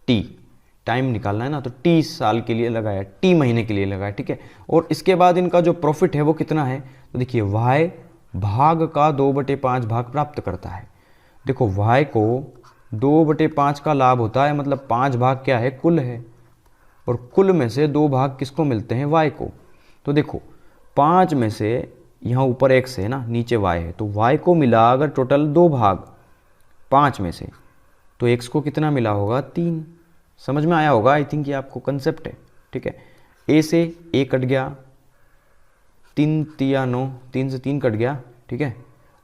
टी टाइम निकालना है ना, तो टी साल के लिए लगाया, टी महीने के लिए लगाया। ठीक है, और इसके बाद इनका जो प्रॉफिट है वो कितना है, तो देखिए वाई भाग का 2/5 भाग प्राप्त करता है। देखो वाई को 2/5 का लाभ होता है, मतलब 5 भाग क्या है, कुल है, और कुल में से 2 भाग किसको मिलते हैं, वाई को। तो देखो 5 में से यहाँ ऊपर एक्स है ना, नीचे वाई है, तो वाई को मिला अगर टोटल 2 भाग 5 में से, तो एक्स को कितना मिला होगा 3। समझ में आया होगा, आई थिंक ये आपको कंसेप्ट है। ठीक है, ए से ए कट गया, 3 तिया 9, 3 से 3 कट गया। ठीक है,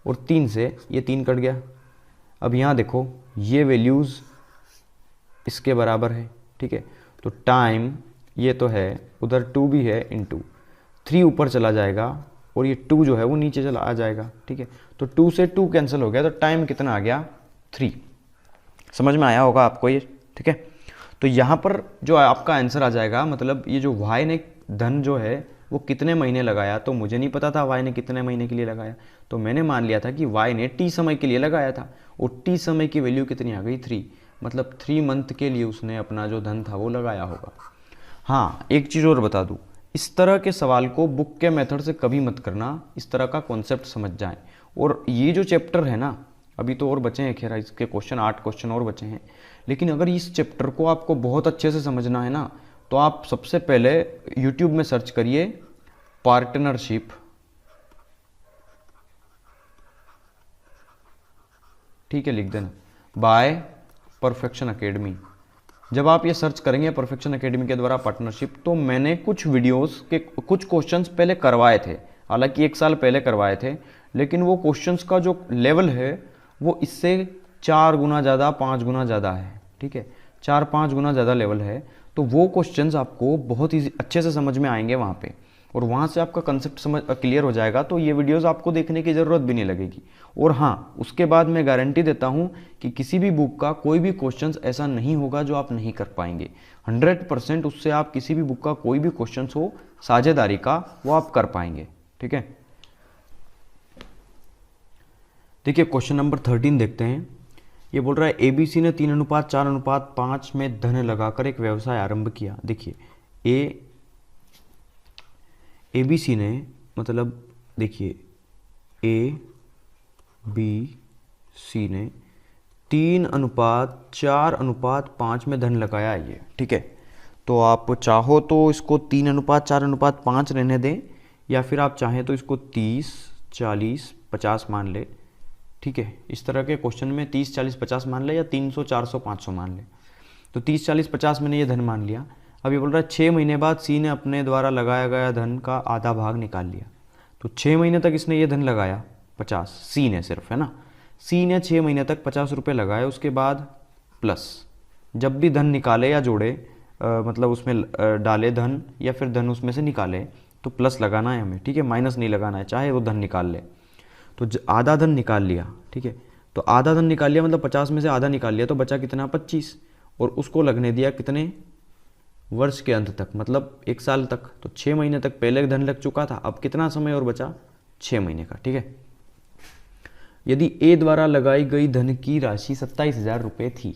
और 3 से ये 3 कट गया। अब यहाँ देखो ये वैल्यूज़ इसके बराबर है। ठीक है, तो टाइम ये तो है, उधर 2 भी है, इंटू 3 ऊपर चला जाएगा, और ये 2 जो है वो नीचे चला आ जाएगा। ठीक है, तो 2 से 2 कैंसिल हो गया, तो टाइम कितना आ गया 3। समझ में आया होगा आपको ये। ठीक है, तो यहाँ पर जो आपका आंसर आ जाएगा, मतलब ये जो वाई ने धन जो है वो कितने महीने लगाया, तो मुझे नहीं पता था वाई ने कितने महीने के लिए लगाया, तो मैंने मान लिया था कि वाई ने टी समय के लिए लगाया था, और टी समय की वैल्यू कितनी आ गई 3, मतलब 3 मंथ के लिए उसने अपना जो धन था वो लगाया होगा। हाँ, एक चीज़ और बता दूँ, इस तरह के सवाल को बुक के मेथड से कभी मत करना, इस तरह का कॉन्सेप्ट समझ जाएं। और ये जो चैप्टर है ना, अभी तो और बचे हैं, खैर इसके क्वेश्चन 8 क्वेश्चन और बचे हैं, लेकिन अगर इस चैप्टर को आपको बहुत अच्छे से समझना है ना, तो आप सबसे पहले यूट्यूब में सर्च करिए पार्टनरशिप, ठीक है, लिख देना, बाय परफेक्शन एकेडमी। जब आप ये सर्च करेंगे परफेक्शन एकेडमी के द्वारा पार्टनरशिप, तो मैंने कुछ वीडियोस के कुछ क्वेश्चंस पहले करवाए थे, हालांकि 1 साल पहले करवाए थे, लेकिन वो क्वेश्चंस का जो लेवल है वो इससे 4 गुना ज़्यादा 5 गुना ज़्यादा है। ठीक है, 4-5 गुना ज़्यादा लेवल है, तो वो क्वेश्चंस आपको बहुत ही अच्छे से समझ में आएंगे वहाँ पे, और वहाँ से आपका कंसेप्ट समझ क्लियर हो जाएगा, तो ये वीडियोस आपको देखने की ज़रूरत भी नहीं लगेगी। और हाँ, उसके बाद मैं गारंटी देता हूँ कि किसी भी बुक का कोई भी क्वेश्चंस ऐसा नहीं होगा जो आप नहीं कर पाएंगे। 100% उससे आप किसी भी बुक का कोई भी क्वेश्चंस हो साझेदारी का, वो आप कर पाएंगे। ठीक है, देखिए क्वेश्चन नंबर 13 देखते हैं। ये बोल रहा है एबीसी ने 3:4:5 में धन लगाकर एक व्यवसाय आरंभ किया। देखिए एबीसी ने, मतलब देखिए ए बी सी ने 3:4:5 में धन लगाया है ये। ठीक है, तो आप चाहो तो इसको 3:4:5 रहने दें, या फिर आप चाहें तो इसको 30, 40, 50 मान ले। ठीक है, इस तरह के क्वेश्चन में 30, 40, 50 मान ले, या 300, 400, 500 मान ले। तो 30, 40, 50 मैंने ये धन मान लिया। अब ये बोल रहा है 6 महीने बाद सी ने अपने द्वारा लगाया गया धन का आधा भाग निकाल लिया। तो 6 महीने तक इसने ये धन लगाया 50, सी ने सिर्फ, है ना, सी ने 6 महीने तक 50 रुपये लगाए। उसके बाद प्लस, जब भी धन निकाले या जोड़े, मतलब उसमें डाले धन या फिर धन उसमें से निकाले, तो प्लस लगाना है हमें, ठीक है, माइनस नहीं लगाना है, चाहे वो धन निकाल ले। तो आधा धन निकाल लिया, ठीक है, तो आधा धन निकाल लिया मतलब 50 में से आधा निकाल लिया, तो बचा कितना, 25, और उसको लगने दिया कितने, वर्ष के अंत तक, मतलब 1 साल तक। तो 6 महीने तक पहले धन लग चुका था, अब कितना समय और बचा, 6 महीने का, ठीक है। यदि ए द्वारा लगाई गई धन की राशि 27,000 रुपये थी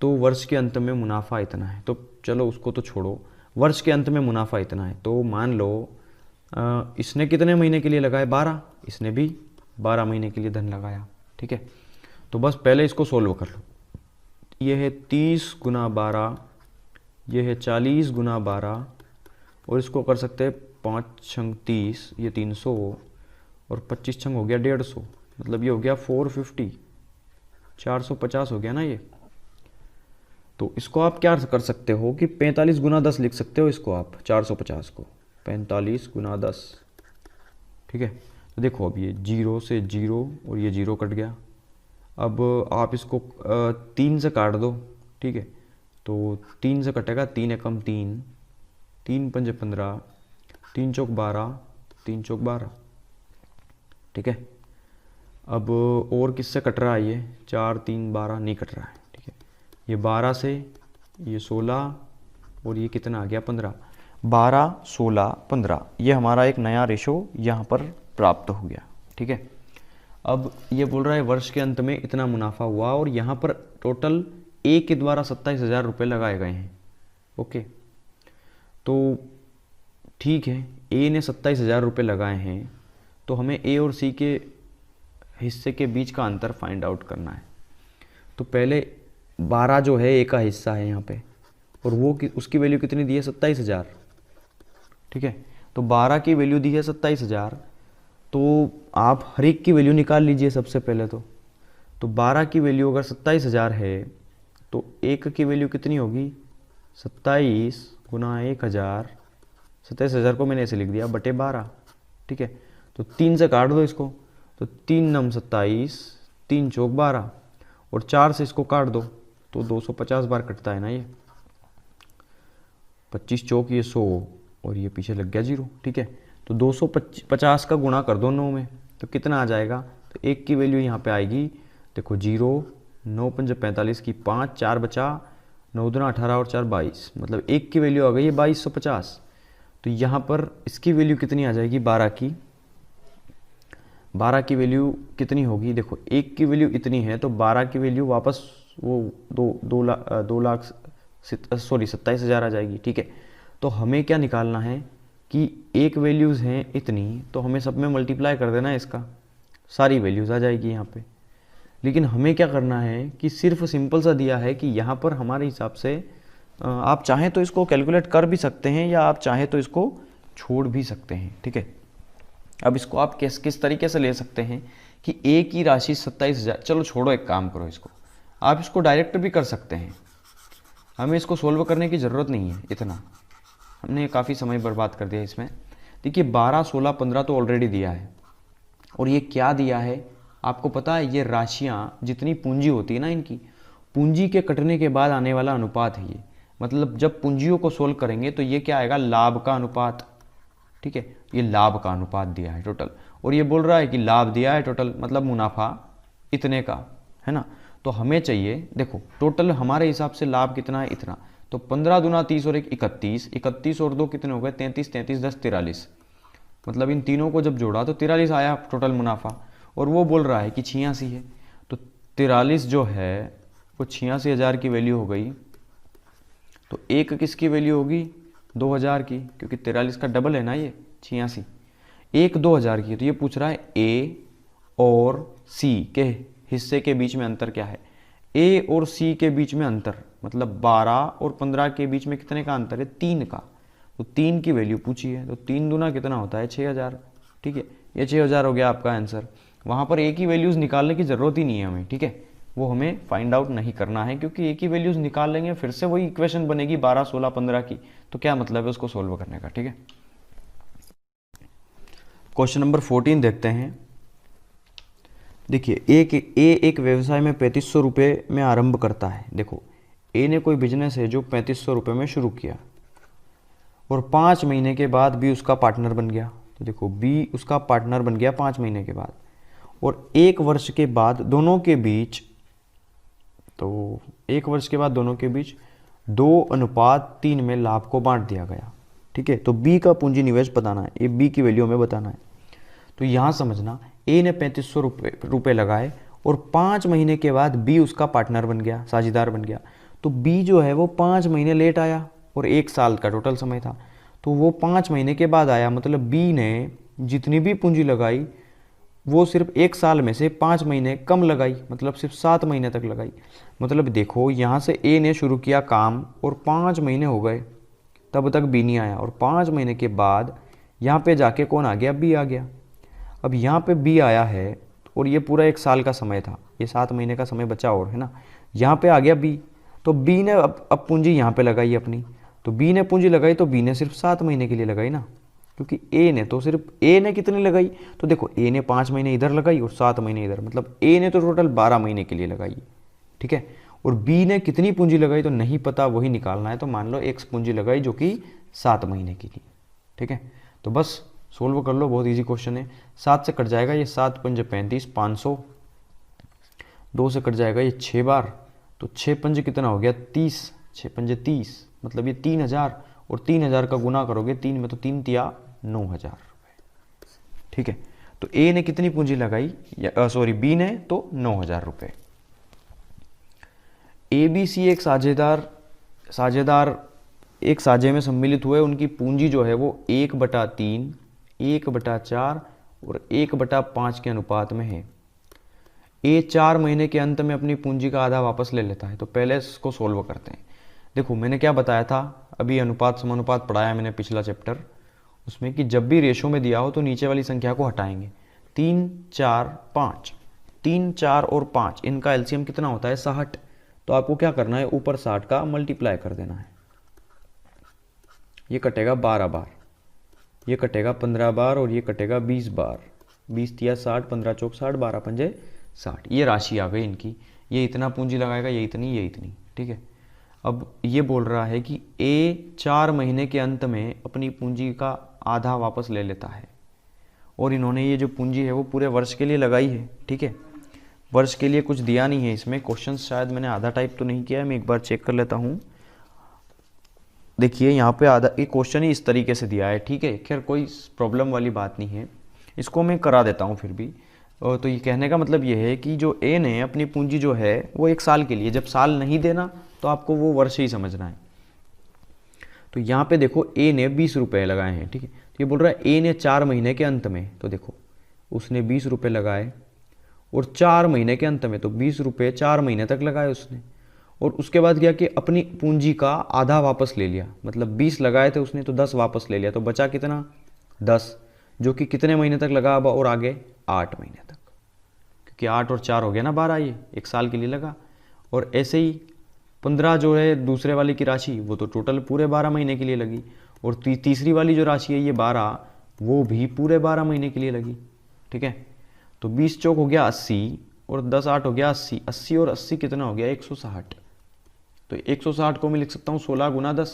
तो वर्ष के अंत में मुनाफा इतना है। तो चलो उसको तो छोड़ो, वर्ष के अंत में मुनाफा इतना है। तो मान लो इसने कितने महीने के लिए लगाए, 12, इसने भी 12 महीने के लिए धन लगाया, ठीक है। तो बस पहले इसको सोल्व कर लो। ये है 30 गुना 12, ये है 40 गुना 12, और इसको कर सकते हैं 5 छंग 30, ये 300, और 25 छंग हो गया 150, मतलब ये हो गया 450, 450 हो गया ना ये। तो इसको आप क्या कर सकते हो कि 45 गुना 10 लिख सकते हो इसको आप, 450 को 45 गुना 10, ठीक है। तो देखो अब ये 0 से 0 और ये 0 कट गया। अब आप इसको 3 से काट दो, ठीक है, तो 3 से कटेगा, 3 एकम 3, 3 पंजे 15, 3 चौक 12, 3 चौक 12, ठीक है। अब और किससे कट रहा है ये, 4 3 12 नहीं कट रहा है, ठीक है। ये 12 से ये 16 और ये कितना आ गया 15, 12 16 15, ये हमारा एक नया रेशो यहाँ पर प्राप्त हो गया, ठीक है। अब ये बोल रहा है वर्ष के अंत में इतना मुनाफा हुआ, और यहाँ पर टोटल ए के द्वारा 27,000 रुपये लगाए गए हैं, ओके। तो ठीक है, ए ने 27,000 रुपये लगाए हैं, तो हमें ए और सी के हिस्से के बीच का अंतर फाइंड आउट करना है। तो पहले 12 जो है ए का हिस्सा है यहाँ पे, और वो उसकी वैल्यू कितनी दी है, 27,000, ठीक है। तो 12 की वैल्यू दी है 27,000, तो आप हर एक की वैल्यू निकाल लीजिए सबसे पहले। तो 12 की वैल्यू अगर 27,000 है तो एक की वैल्यू कितनी होगी, 27 गुना 1000, 27,000 को मैंने ऐसे लिख दिया बटे 12, ठीक है। तो 3 से काट दो इसको, तो 3 नम 27, 3 चौक 12, और 4 से इसको काट दो तो 250 बार कटता है ना ये, 25 चौक ये 100, और ये पीछे लग गया 0, ठीक है। तो 250 का गुणा कर दो 9 में, तो कितना आ जाएगा, तो एक की वैल्यू यहाँ पे आएगी, देखो 0, 9 पंजे 45 की 5, 4 बचा, 9 दूना 18 और 4 22, मतलब एक की वैल्यू आ गई है 2250। तो यहाँ पर इसकी वैल्यू कितनी आ जाएगी, 12 की वैल्यू कितनी होगी, देखो एक की वैल्यू इतनी है, तो 12 की वैल्यू वापस वो 27,000 आ जाएगी, ठीक है। तो हमें क्या निकालना है कि एक वैल्यूज़ हैं इतनी, तो हमें सब में मल्टीप्लाई कर देना है इसका, सारी वैल्यूज़ आ जाएगी यहाँ पे। लेकिन हमें क्या करना है कि सिर्फ सिंपल सा दिया है कि यहाँ पर हमारे हिसाब से आप चाहें तो इसको कैलकुलेट कर भी सकते हैं, या आप चाहें तो इसको छोड़ भी सकते हैं, ठीक है। अब इसको आप किस तरीके से ले सकते हैं कि ए की राशि 27,000, चलो छोड़ो, एक काम करो, इसको आप इसको डायरेक्ट भी कर सकते हैं, हमें इसको सोल्व करने की ज़रूरत नहीं है इतना, हमने काफ़ी समय बर्बाद कर दिया इसमें। देखिए 12 16 15 तो ऑलरेडी दिया है, और ये क्या दिया है आपको पता है, ये राशियाँ जितनी पूंजी होती है ना, इनकी पूंजी के कटने के बाद आने वाला अनुपात है ये, मतलब जब पूंजियों को सोल्व करेंगे तो ये क्या आएगा, लाभ का अनुपात, ठीक है। ये लाभ का अनुपात दिया है टोटल, और ये बोल रहा है कि लाभ दिया है टोटल, मतलब मुनाफा इतने का है ना। तो हमें चाहिए, देखो टोटल हमारे हिसाब से लाभ कितना है, इतना, तो 15 दूना 30 और 1 31, 31 और 2 कितने हो गए, 33, 33 10 43, मतलब इन तीनों को जब जोड़ा तो 43 आया टोटल मुनाफा, और वो बोल रहा है कि 86 है, तो 43 जो है वो 86,000 की वैल्यू हो गई। तो एक किसकी वैल्यू होगी, 2000 की, क्योंकि 43 का डबल है ना ये 86, एक 2000 की। तो ये पूछ रहा है ए और सी के हिस्से के बीच में अंतर क्या है, ए और सी के बीच में अंतर, मतलब 12 और 15 के बीच में कितने का अंतर है, 3 का। तो 3 की वैल्यू पूछी है, तो 3 दूना कितना होता है, 6000, ठीक है। ये 6000 हो गया आपका आंसर। वहाँ पर ए की वैल्यूज़ निकालने की ज़रूरत ही नहीं है हमें, ठीक है, वो हमें फाइंड आउट नहीं करना है, क्योंकि एक ही वैल्यूज निकाल लेंगे फिर से वही इक्वेशन बनेगी 12, 16, 15 की, तो क्या मतलब है उसको सोल्व करने का। ठीक है, क्वेश्चन नंबर 14 देखते हैं। देखिए एक व्यवसाय में 3500 रुपये में आरंभ करता है। देखो ए ने कोई बिजनेस है जो 3500 रुपये में शुरू किया और 5 महीने के बाद बी उसका पार्टनर बन गया। तो देखो बी उसका पार्टनर बन गया 5 महीने के बाद, और 1 वर्ष के बाद दोनों के बीच, तो 1 वर्ष के बाद दोनों के बीच 2:3 में लाभ को बांट दिया गया। ठीक है, तो बी का पूंजी निवेश बताना है, ये बी की वैल्यू हमें बताना है। तो यहाँ समझना, ए ने 3500 रुपये लगाए और 5 महीने के बाद बी उसका पार्टनर बन गया, साझेदार बन गया। तो बी जो है वो 5 महीने लेट आया और 1 साल का टोटल समय था, तो वो 5 महीने के बाद आया। मतलब बी ने जितनी भी पूंजी लगाई वो सिर्फ 1 साल में से 5 महीने कम लगाई, मतलब सिर्फ 7 महीने तक लगाई। मतलब देखो यहाँ से ए ने शुरू किया काम और 5 महीने हो गए तब तक बी नहीं आया, और 5 महीने के बाद यहाँ पे जाके कौन आ गया, बी आ गया। अब यहाँ पे बी आया है और ये पूरा 1 साल का समय था, ये 7 महीने का समय बचा और है ना, यहाँ पे आ गया बी। तो बी ने अब पूंजी यहाँ पे लगाई अपनी, तो बी ने पूंजी लगाई तो बी ने सिर्फ 7 महीने के लिए लगाई ना, क्योंकि ए ने तो सिर्फ ए ने कितनी लगाई, तो देखो ए ने 5 महीने इधर लगाई और 7 महीने इधर, मतलब ए ने तो टोटल 12 महीने के लिए लगाई। ठीक है, और बी ने कितनी पूंजी लगाई तो नहीं पता, वही निकालना है। तो मान लो एक पूंजी लगाई जो कि 7 महीने के लिए। ठीक है, तो बस सोल्व कर लो, बहुत इजी क्वेश्चन है। 7 से कट जाएगा ये 7 पंजे 35, 500, 2 से कट जाएगा ये 6 बार, तो 6 पंजे कितना हो गया 30, 6 पंजे 30, मतलब ये 3000, और 3000 का गुना करोगे 3 में तो 3 तिया 9000 रुपये। ठीक है, तो ए ने कितनी पूंजी लगाई, सॉरी बी ने तो 9000 रुपये। ए बी सी एक साझेदार एक साझे में सम्मिलित हुए, उनकी पूंजी जो है वो 1/3, 1/4 और 1/5 के अनुपात में है। ए 4 महीने के अंत में अपनी पूंजी का आधा वापस ले लेता है। तो पहले इसको सोल्व करते हैं। देखो मैंने क्या बताया था, अभी अनुपात समानुपात पढ़ाया मैंने पिछला चैप्टर, उसमें कि जब भी रेशो में दिया हो तो नीचे वाली संख्या को हटाएंगे। 3, 4, 5, 3, 4 और 5 इनका एलसीएम कितना होता है 60। तो आपको क्या करना है, ऊपर 60 का मल्टीप्लाई कर देना है। ये कटेगा 12 बार, ये कटेगा 15 बार और ये कटेगा 20 बार। 20 तिया 60, 15 चौक 60, 12 पंजे 60। ये राशि आ गई इनकी, ये इतना पूंजी लगाएगा, ये इतनी, ये इतनी। ठीक है, अब ये बोल रहा है कि ए 4 महीने के अंत में अपनी पूंजी का आधा वापस ले लेता है, और इन्होंने ये जो पूंजी है वो पूरे वर्ष के लिए लगाई है। ठीक है, वर्ष के लिए कुछ दिया नहीं है इसमें, क्वेश्चन शायद मैंने आधा टाइप तो नहीं किया है, मैं एक बार चेक कर लेता हूँ। देखिए यहाँ पे आधा, ये क्वेश्चन ही इस तरीके से दिया है। ठीक है, खैर कोई प्रॉब्लम वाली बात नहीं है, इसको मैं करा देता हूँ फिर भी। तो ये कहने का मतलब ये है कि जो ए ने अपनी पूंजी जो है वो 1 साल के लिए, जब साल नहीं देना तो आपको वो वर्ष ही समझना है। तो यहाँ पे देखो ए ने 20 रुपये लगाए हैं। ठीक है, तो ये बोल रहा है ए ने 4 महीने के अंत में, तो देखो उसने 20 रुपये लगाए और 4 महीने के अंत में, तो 20 रुपये 4 महीने तक लगाए उसने, और उसके बाद क्या कि अपनी पूंजी का आधा वापस ले लिया। मतलब 20 लगाए थे उसने तो 10 वापस ले लिया, तो बचा कितना 10, जो कि कितने महीने तक लगा अब, और आगे 8 महीने तक, क्योंकि 8 और 4 हो गया ना 12, ये 1 साल के लिए लगा। और ऐसे ही 15 जो है दूसरे वाली की राशि, वो तो टोटल पूरे 12 महीने के लिए लगी, और तीसरी वाली जो राशि है ये 12, वो भी पूरे 12 महीने के लिए लगी। ठीक है, तो 20 चौक हो गया 80 और 10 8 हो गया 80, 80 और 80 कितना हो गया 160। तो 160 को मैं लिख सकता हूँ 16 गुना 10,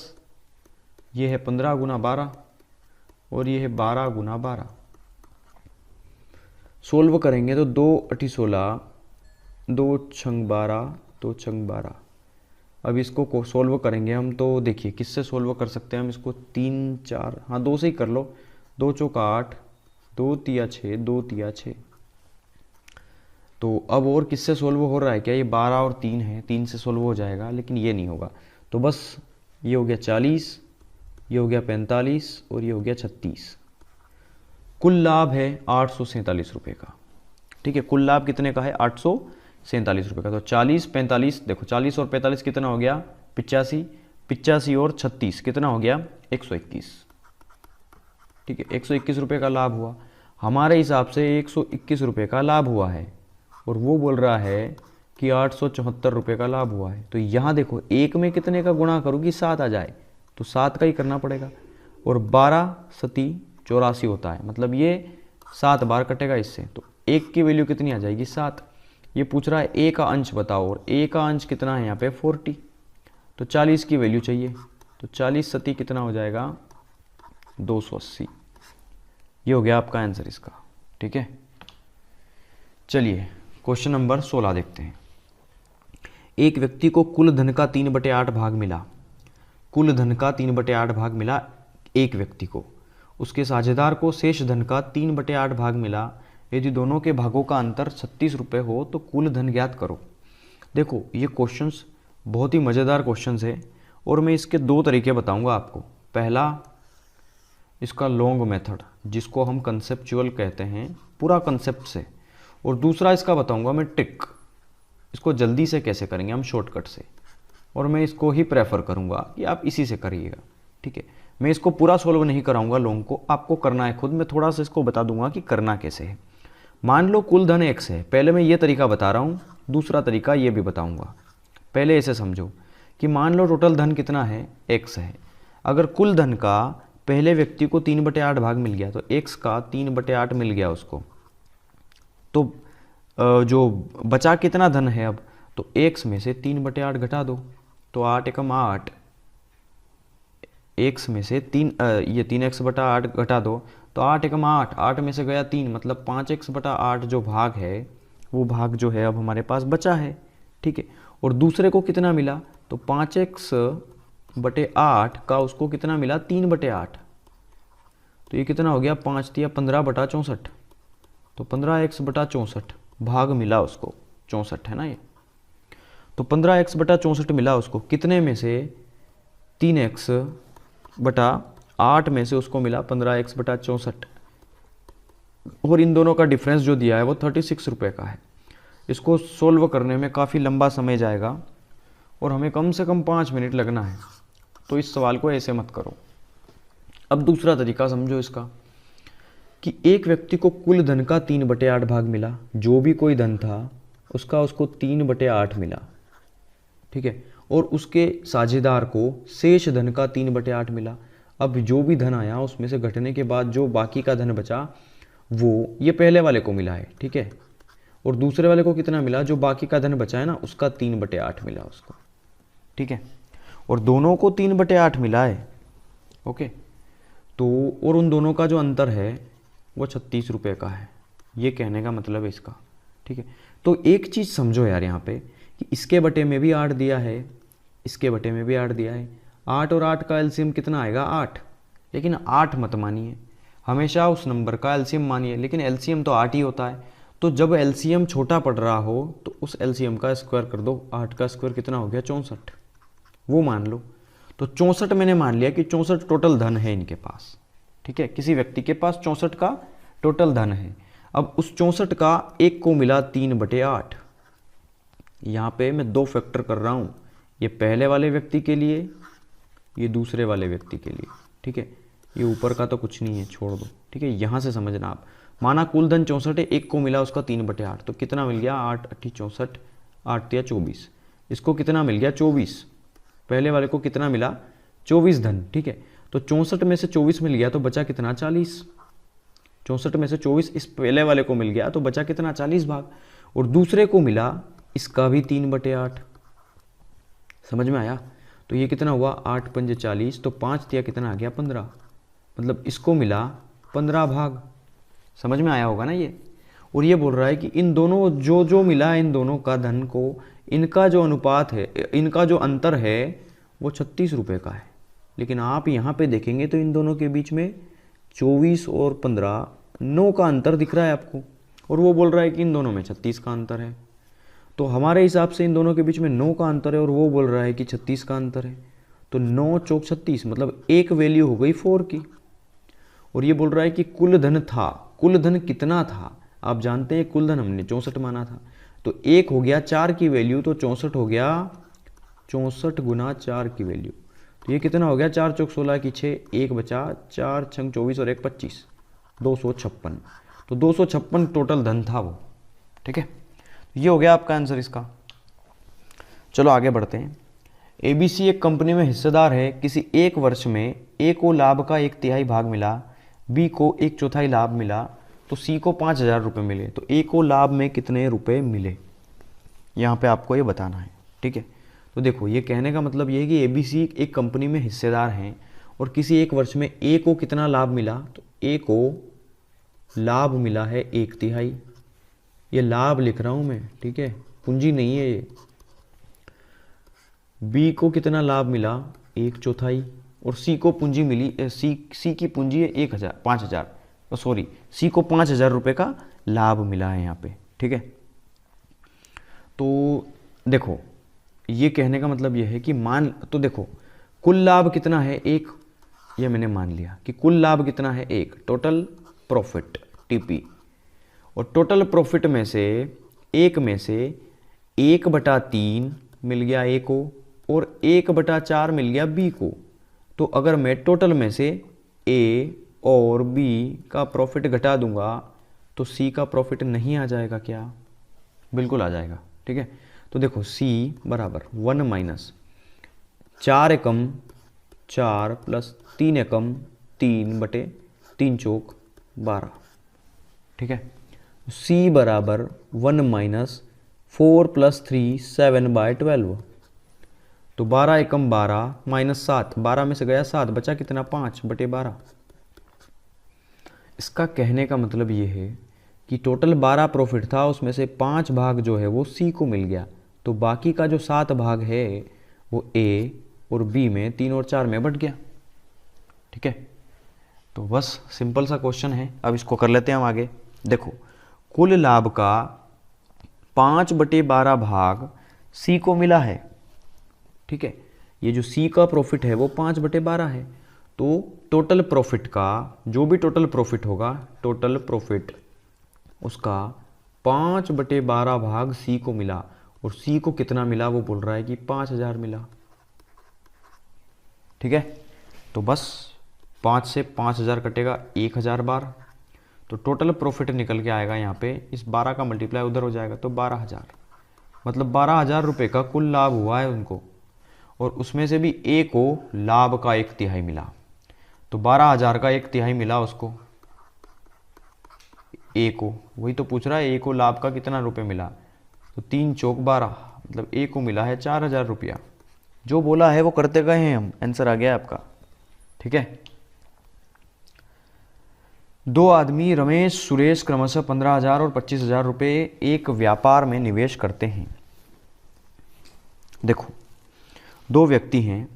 ये है 15 गुना 12 और ये है 12 गुना 12। सोल्व करेंगे तो 2 8 16, 2 छंग 12, 2 छंग 12। अब इसको सोल्व करेंगे हम, तो देखिए किससे सोल्व कर सकते हैं हम इसको, 3 4, हाँ 2 से ही कर लो। 2 चौक 8, 2 तिया 6, 2 तिया 6। तो अब और किससे सोल्व हो रहा है क्या, ये 12 और 3 है, 3 से सोल्व हो जाएगा, लेकिन ये नहीं होगा। तो बस ये हो गया 40, ये हो गया 45 और ये हो गया 36। कुल लाभ है 847 रुपये का। ठीक है, कुल लाभ कितने का है 847 रुपये का। तो 40 45, देखो 40 और 45 कितना हो गया 85, 85 और 36 कितना हो गया 121। ठीक है, 121 रुपये का लाभ हुआ। हमारे हिसाब से 121 रुपये का लाभ हुआ है, और वो बोल रहा है कि 874 रुपये का लाभ हुआ है। तो यहाँ देखो एक में कितने का गुणा करूँ कि 7 आ जाए, तो 7 का ही करना पड़ेगा। और 12 सती 84 होता है, मतलब ये 7 बार कटेगा इससे, तो एक की वैल्यू कितनी आ जाएगी 7। ये पूछ रहा है ए का अंश बताओ, और ए का अंश कितना है यहाँ पे 40, तो 40 की वैल्यू चाहिए। तो 40 सती कितना हो जाएगा 280। ये हो गया आपका आंसर इसका। ठीक है, चलिए क्वेश्चन नंबर 16 देखते हैं। एक व्यक्ति को कुल धन का 3/8 भाग मिला। कुल धन का 3/8 भाग मिला एक व्यक्ति को। उसके साझेदार को शेष धन का 3/8 भाग मिला। यदि दोनों के भागों का अंतर 36 रुपये हो तो कुल धन ज्ञात करो। देखो ये क्वेश्चंस बहुत ही मज़ेदार क्वेश्चंस है, और मैं इसके दो तरीके बताऊंगा आपको। पहला इसका लॉन्ग मेथड, जिसको हम कंसेप्चुअल कहते हैं पूरा कंसेप्ट से, और दूसरा इसका बताऊंगा मैं ट्रिक, इसको जल्दी से कैसे करेंगे हम शॉर्टकट से, और मैं इसको ही प्रेफर करूंगा कि आप इसी से करिएगा। ठीक है, मैं इसको पूरा सोल्व नहीं कराऊंगा लॉन्ग को, आपको करना है खुद। मैं थोड़ा सा इसको बता दूंगा कि करना कैसे है। मान लो कुल धन x है, पहले मैं ये तरीका बता रहा हूँ, दूसरा तरीका ये भी बताऊंगा। पहले इसे समझो कि मान लो टोटल धन कितना है x है। अगर कुल धन का पहले व्यक्ति को 3/8 भाग मिल गया, तो x का 3/8 मिल गया उसको, तो जो बचा कितना धन है अब, तो x में से 3/8 घटा दो, तो 8 एकम 8, x में से 3x/8 घटा दो, तो 8 एकम 8, 8 में से गया 3, मतलब 5x/8 जो भाग है वो भाग जो है अब हमारे पास बचा है। ठीक है, और दूसरे को कितना मिला, तो 5x/8 का उसको कितना मिला 3/8, तो ये कितना हो गया 5 या 15/64, तो 15x/64 भाग मिला उसको, 64 है ना ये, तो 15x/64 मिला उसको। कितने में से 3x/8 में से उसको मिला 15x/64, और इन दोनों का डिफरेंस जो दिया है वो 36 रुपये का है। इसको सोल्व करने में काफ़ी लंबा समय जाएगा, और हमें कम से कम 5 मिनट लगना है, तो इस सवाल को ऐसे मत करो। अब दूसरा तरीका समझो इसका, कि एक व्यक्ति को कुल धन का 3/8 भाग मिला। जो भी कोई धन था उसका उसको 3/8 मिला। ठीक है, और उसके साझेदार को शेष धन का 3/8 मिला। अब जो भी धन आया उसमें से घटने के बाद जो बाकी का धन बचा वो ये पहले वाले को मिला है। ठीक है, और दूसरे वाले को कितना मिला, जो बाकी का धन बचा है ना उसका 3/8 मिला उसको। ठीक है, और दोनों को 3/8 मिला है। ओके, तो और उन दोनों का जो अंतर है वो 36 रुपये का है। ये कहने का मतलब है इसका। ठीक है, तो एक चीज़ समझो यार यहाँ पे, कि इसके बटे में भी 8 दिया है, इसके बटे में भी 8 दिया है। 8 और 8 का एलसीएम कितना आएगा 8, लेकिन 8 मत मानिए, हमेशा उस नंबर का एलसीएम मानिए, लेकिन एलसीएम तो 8 ही होता है। तो जब एलसीएम छोटा पड़ रहा हो तो उस एलसीएम का स्क्वायर कर दो। 8 का स्क्वायर कितना हो गया 64, वो मान लो। तो 64 मैंने मान लिया कि 64 टोटल धन है इनके पास। ठीक है, किसी व्यक्ति के पास 64 का टोटल धन है। अब उस 64 का एक को मिला 3/8। यहाँ पे मैं 2 फैक्टर कर रहा हूँ, ये पहले वाले व्यक्ति के लिए, ये दूसरे वाले व्यक्ति के लिए। ठीक है, ये ऊपर का तो कुछ नहीं है, छोड़ दो। ठीक है, यहाँ से समझना आप। माना कुल धन 64 है, एक को मिला उसका 3/8, तो कितना मिल गया 8 8 64, 8 या 24। इसको कितना मिल गया 24, पहले वाले को कितना मिला 24 धन। ठीक है, तो 64 में से 24 मिल गया तो बचा कितना 40। 64 में से 24 इस पहले वाले को मिल गया तो बचा कितना 40 भाग, और दूसरे को मिला इसका भी 3/8। समझ में आया? तो ये कितना हुआ 8 पंजे 40, तो 5 दिया कितना आ गया 15, मतलब इसको मिला 15 भाग। समझ में आया होगा ना ये। और ये बोल रहा है कि इन दोनों जो जो मिला इन दोनों का धन को, इनका जो अनुपात है, इनका जो अंतर है वो 36 रुपये का है। लेकिन आप यहाँ पे देखेंगे तो इन दोनों के बीच में 24 और 15 9 का अंतर दिख रहा है आपको, और वो बोल रहा है कि इन दोनों में 36 का अंतर है। तो हमारे हिसाब से इन दोनों के बीच में 9 का अंतर है और वो बोल रहा है कि 36 का अंतर है। तो 9 चौक 36, मतलब एक वैल्यू हो गई 4 की। और ये बोल रहा है कि कुल धन था, कुल धन कितना था आप जानते हैं, कुल धन हमने 64 माना था, तो 1 हो गया 4 की वैल्यू, तो 64 हो गया 64 गुना 4 की वैल्यू। तो ये कितना हो गया 4 चौक 16 की 6, 1 बचा, 4 छंग 24 और 1 25, 256। तो 256 टोटल धन था वो। ठीक है, ये हो गया आपका आंसर इसका। चलो आगे बढ़ते हैं। ABC एक कंपनी में हिस्सेदार है। किसी एक वर्ष में A को लाभ का 1/3 भाग मिला, B को 1/4 लाभ मिला, तो C को 5,000 रुपये मिले। तो A को लाभ में कितने रुपए मिले, यहाँ पे आपको ये बताना है। ठीक है, तो देखो ये कहने का मतलब ये है कि ABC एक कंपनी में हिस्सेदार हैं और किसी एक वर्ष में A को कितना लाभ मिला, तो A को लाभ मिला है 1/3। ये लाभ लिख रहा हूँ मैं, ठीक है, पूंजी नहीं है ये। B को कितना लाभ मिला, 1/4, और C को पूंजी मिली, C की पूंजी है 5,000, सॉरी C को 5,000 रुपये का लाभ मिला है यहाँ पे। ठीक है, तो देखो ये कहने का मतलब ये है कि तो देखो कुल लाभ कितना है 1, ये मैंने मान लिया कि कुल लाभ कितना है 1, टोटल प्रॉफिट TP, और टोटल प्रॉफिट में से 1 में से 1/3 मिल गया A को और 1/4 मिल गया B को। तो अगर मैं टोटल में से A और B का प्रॉफिट घटा दूंगा तो C का प्रॉफिट नहीं आ जाएगा क्या, बिल्कुल आ जाएगा। ठीक है, तो देखो C बराबर 1 माइनस 4 एकम 4 प्लस 3 एकम 3/3 चौक 12। ठीक है, C बराबर 1 माइनस 4 प्लस 3 7/12। तो 12 एकम 12 माइनस 7, 12 में से गया 7, बचा कितना 5/12। इसका कहने का मतलब ये है कि टोटल 12 प्रॉफिट था, उसमें से 5 भाग जो है वो C को मिल गया, तो बाकी का जो 7 भाग है वो A और B में 3 और 4 में बट गया। ठीक है, तो बस सिंपल सा क्वेश्चन है। अब इसको कर लेते हैं हम आगे। देखो कुल लाभ का 5/12 भाग C को मिला है। ठीक है, ये जो C का प्रॉफिट है वो 5/12 है, तो टोटल प्रॉफिट का जो भी टोटल प्रॉफिट होगा, टोटल प्रॉफिट उसका 5/12 भाग C को मिला, और C को कितना मिला वो बोल रहा है कि 5,000 मिला। ठीक है, तो बस 5 से 5,000 कटेगा 1,000 बार, तो टोटल प्रॉफिट निकल के आएगा यहाँ पे, इस 12 का मल्टीप्लाई उधर हो जाएगा तो 12,000, मतलब 12,000 रुपये का कुल लाभ हुआ है उनको, और उसमें से भी A को लाभ का 1/3 मिला, तो 12,000 का 1/3 मिला उसको A को। वही तो पूछ रहा है A को लाभ का कितना रुपये मिला, तो 3 चौक 12, मतलब A को मिला है 4,000 रुपया। जो बोला है वो करते गए हैं हम, आंसर आ गया आपका। ठीक है, 2 आदमी रमेश सुरेश क्रमशः 15,000 और 25,000 रुपये एक व्यापार में निवेश करते हैं। देखो 2 व्यक्ति हैं,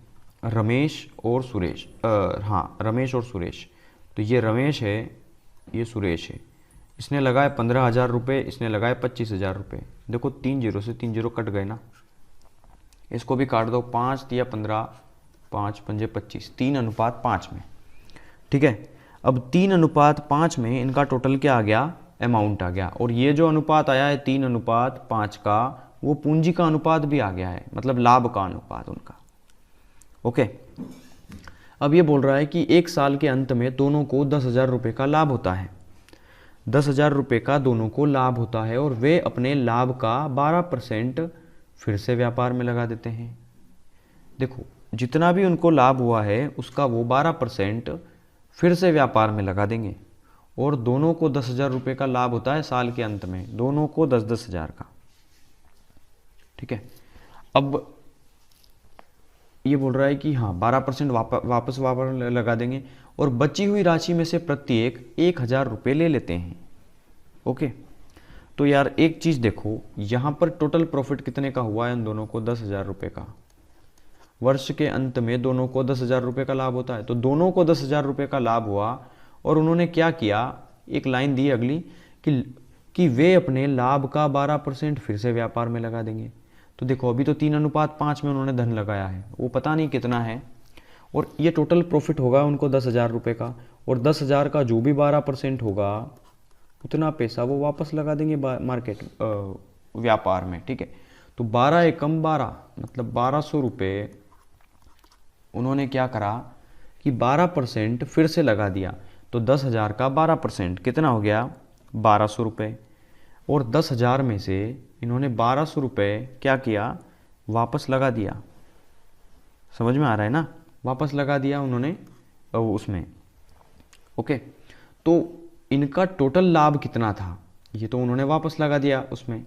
रमेश और सुरेश, रमेश और सुरेश। तो ये रमेश है, ये सुरेश है। इसने लगाए 15,000 रुपये, इसने लगाए 25,000 रुपये। देखो 3 0 से 3 0 कट गए ना, इसको भी काट दो, 5 या 15, 5 पंजे 25, 3:5 में। ठीक है, अब 3:5 में इनका टोटल क्या आ गया, अमाउंट आ गया, और ये जो अनुपात आया है 3:5 का, वो पूंजी का अनुपात भी आ गया है, मतलब लाभ का अनुपात उनका। ओके, अब ये बोल रहा है कि 1 साल के अंत में दोनों को 10,000 रुपये का लाभ होता है। 10,000 रुपये का दोनों को लाभ होता है और वे अपने लाभ का 12% फिर से व्यापार में लगा देते हैं। देखो जितना भी उनको लाभ हुआ है उसका वो 12% फिर से व्यापार में लगा देंगे, और दोनों को 10,000 रुपये का लाभ होता है साल के अंत में, दोनों को 10,000 का। ठीक है, अब ये बोल रहा है कि हाँ 12% वापस लगा देंगे, और बची हुई राशि में से प्रत्येक 1,000 रुपये ले लेते हैं। ओके, तो यार एक चीज़ देखो, यहाँ पर टोटल प्रॉफिट कितने का हुआ है उन दोनों को, 10,000 रुपये का। वर्ष के अंत में दोनों को 10,000 रुपये का लाभ होता है, तो दोनों को 10,000 रुपये का लाभ हुआ, और उन्होंने क्या किया, एक लाइन दी अगली कि वे अपने लाभ का 12% फिर से व्यापार में लगा देंगे। तो देखो अभी तो 3:5 में उन्होंने धन लगाया है, वो पता नहीं कितना है, और ये टोटल प्रॉफिट होगा उनको 10,000 रुपये का, और 10,000 का जो भी 12% होगा उतना पैसा वो वापस लगा देंगे मार्केट व्यापार में। ठीक है, तो 12 एकम 12 मतलब 1,200 रुपये उन्होंने क्या करा कि 12% फिर से लगा दिया, तो 10,000 का 12% कितना हो गया, 1,200 रुपये, और 10,000 में से इन्होंने 1,200 रुपये क्या किया, वापस लगा दिया, समझ में आ रहा है ना, वापस लगा दिया उन्होंने उसमें। ओके, तो इनका टोटल लाभ कितना था, ये तो उन्होंने वापस लगा दिया उसमें,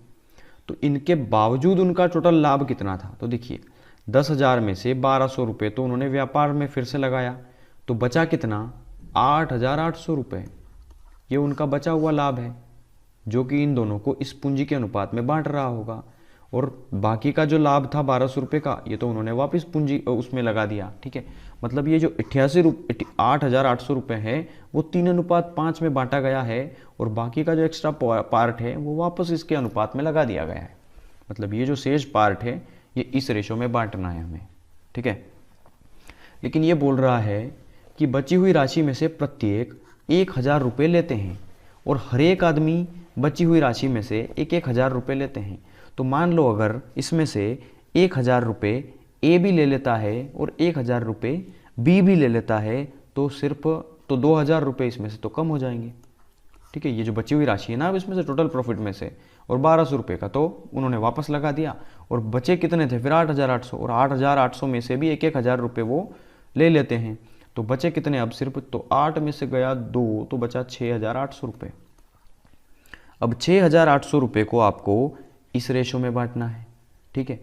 तो इनके बावजूद उनका टोटल लाभ कितना था। तो देखिए 10,000 में से 1,200 रुपये तो उन्होंने व्यापार में फिर से लगाया, तो बचा कितना, 8,800 रुपये। ये उनका बचा हुआ लाभ है, जो कि इन दोनों को इस पूंजी के अनुपात में बांट रहा होगा। और बाकी का जो लाभ था 1,200 रुपये का, ये तो उन्होंने वापस पूंजी उसमें लगा दिया। ठीक है, मतलब ये जो 8,800 रुपये है वो 3:5 में बांटा गया है, और बाकी का जो एक्स्ट्रा पार्ट है वो वापस इसके अनुपात में लगा दिया गया है। मतलब ये जो शेष पार्ट है ये इस रेशो में बांटना है हमें। ठीक है, लेकिन ये बोल रहा है कि बची हुई राशि में से प्रत्येक 1,000 रुपये लेते हैं, और हर एक आदमी बची हुई राशि में से 1,000 रुपये लेते हैं। तो मान लो अगर इसमें से 1,000 रुपये ए भी ले लेता है और 1,000 रुपये बी भी ले लेता है, तो सिर्फ 2,000 रुपये इसमें से तो कम हो जाएंगे। ठीक है, ये जो बची हुई राशि है ना अब इसमें से टोटल प्रॉफिट में से, और 1,200 रुपये का तो उन्होंने वापस लगा दिया, और बचे कितने थे फिर 8,800, और 8,800 में से भी 1,000 रुपये वो ले लेते हैं, तो बचे कितने अब सिर्फ, तो 8 में से गया 2, तो बचा 6,800 रुपये। अब 6,800 रुपये को आपको इस रेशो में बांटना है। ठीक है,